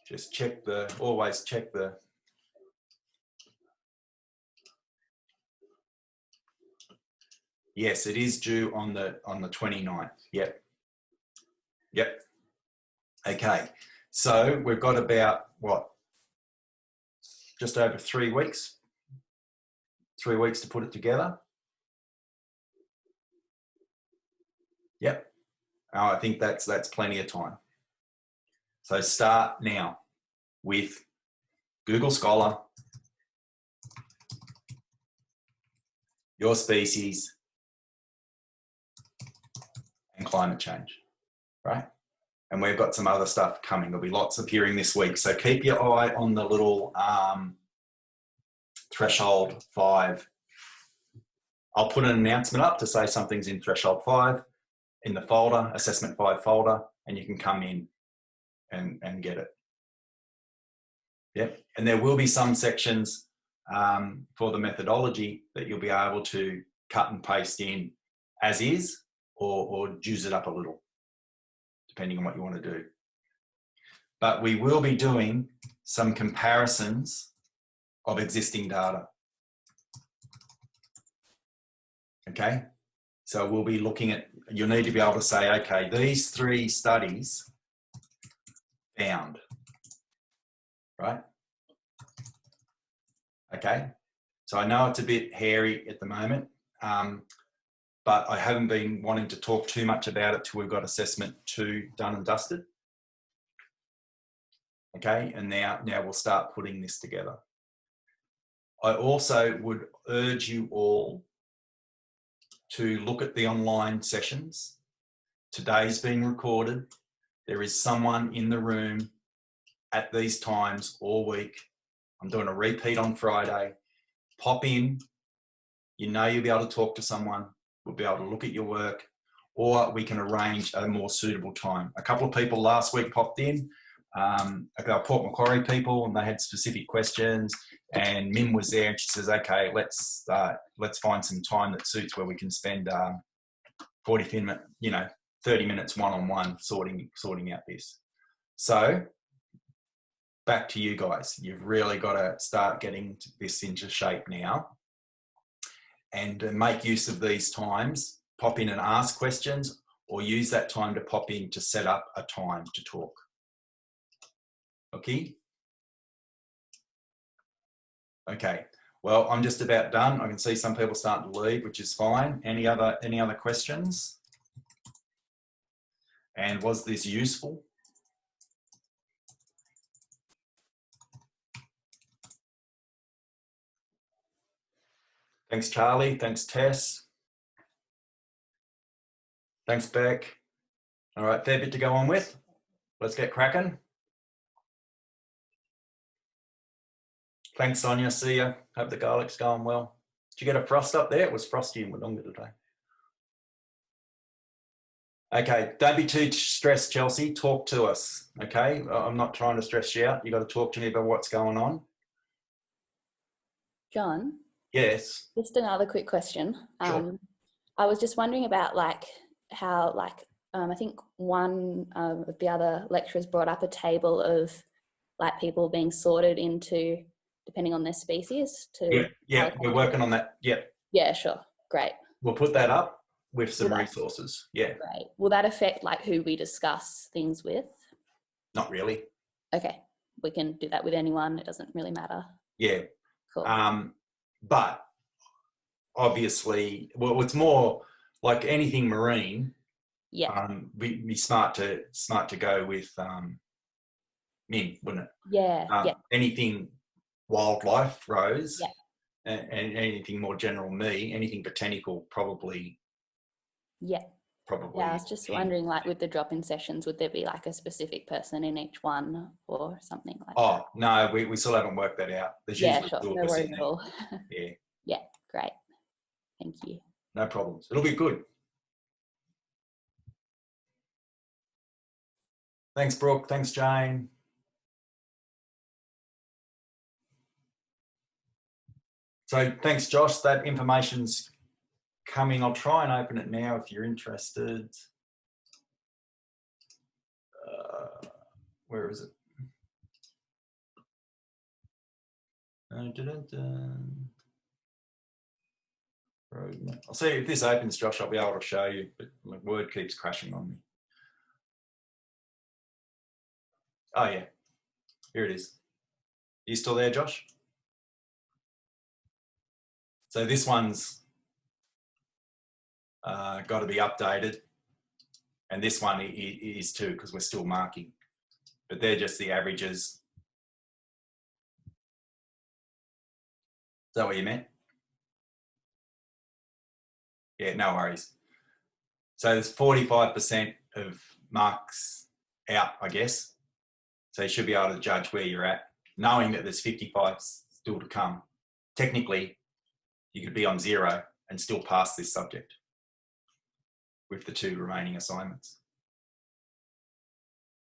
Just always check the. Yes, it is due on the 29th. Yep. Yep. Okay. So we've got about just over 3 weeks. 3 weeks to put it together. Yep. Oh, I think that's plenty of time. So start now with Google Scholar, your species, and climate change, right? And we've got some other stuff coming. There'll be lots appearing this week. So keep your eye on the little threshold 5. I'll put an announcement up to say something's in threshold 5 in the folder, assessment 5 folder, and you can come in and get it. Yep. And there will be some sections for the methodology that you'll be able to cut and paste in as is or juice it up a little, depending on what you want to do. But we will be doing some comparisons of existing data. Okay, so we'll be looking at, you'll need to be able to say, okay, these 3 studies found, right? Okay, so I know it's a bit hairy at the moment, but I haven't been wanting to talk too much about it till we've got assessment 2 done and dusted. Okay, and now we'll start putting this together. I also would urge you all to look at the online sessions. Today's being recorded. There is someone in the room at these times all week. I'm doing a repeat on Friday. Pop in. You'll be able to talk to someone. We'll be able to look at your work, or we can arrange a more suitable time. A couple of people last week popped in. Our Port Macquarie people, and they had specific questions, and Mim was there and she says, okay, let's find some time that suits where we can spend 40 minutes, 30 minutes one-on-one sorting out this. So back to you guys. You've really got to start getting this into shape now and make use of these times. Pop in and ask questions, or use that time to pop in to set up a time to talk. Okay. Okay. Well, I'm just about done. I can see some people starting to leave, which is fine. Any other questions? And was this useful? Thanks, Charlie. Thanks, Tess. Thanks, Beck. All right, fair bit to go on with. Let's get cracking. Thanks, Sonia. See ya. Hope the garlic's going well. Did you get a frost up there? It was frosty in Wodonga today. Okay, don't be too stressed, Chelsea. Talk to us, okay? I'm not trying to stress you out. You've got to talk to me about what's going on. John? Yes. Just another quick question. Sure. I was just wondering about like how like I think one of the other lecturers brought up a table of like people being sorted into depending on their species to Yeah, we're working on that. Yeah, Yeah, sure. Great. we'll put that up with some Will that- resources. Yeah, Great. Will that affect like who we discuss things with? not really. Okay. We can do that with anyone. It doesn't really matter. Yeah, Cool. but obviously, well, it's more like anything marine. Yeah. Be smart to go with Min, wouldn't it? Yeah. Yeah. Anything wildlife, Rose, Yeah. and anything more general, me. Anything botanical, probably. Yeah. Probably. Yeah. I was just wondering, like, with the drop-in sessions, would there be like a specific person in each one or something like that? Oh no, we still haven't worked that out. There's Yeah, usually sure. two of No us worries in at there. all. Yeah, Yeah. Great. Thank you. no problems. It'll be good. Thanks, Brooke. Thanks, Jane. So thanks, Josh. That information's coming. I'll try and open it now if you're interested. Where is it? I'll see if this opens, Josh. I'll be able to show you, but my Word keeps crashing on me. Oh yeah, here it is. Are you still there, Josh? So this one's got to be updated, and this one is too because we're still marking, but they're just the averages. Is that what you meant? Yeah, no worries. So there's 45% of marks out, I guess. So you should be able to judge where you're at, knowing that there's 55 still to come. Technically, you could be on 0 and still pass this subject with the 2 remaining assignments.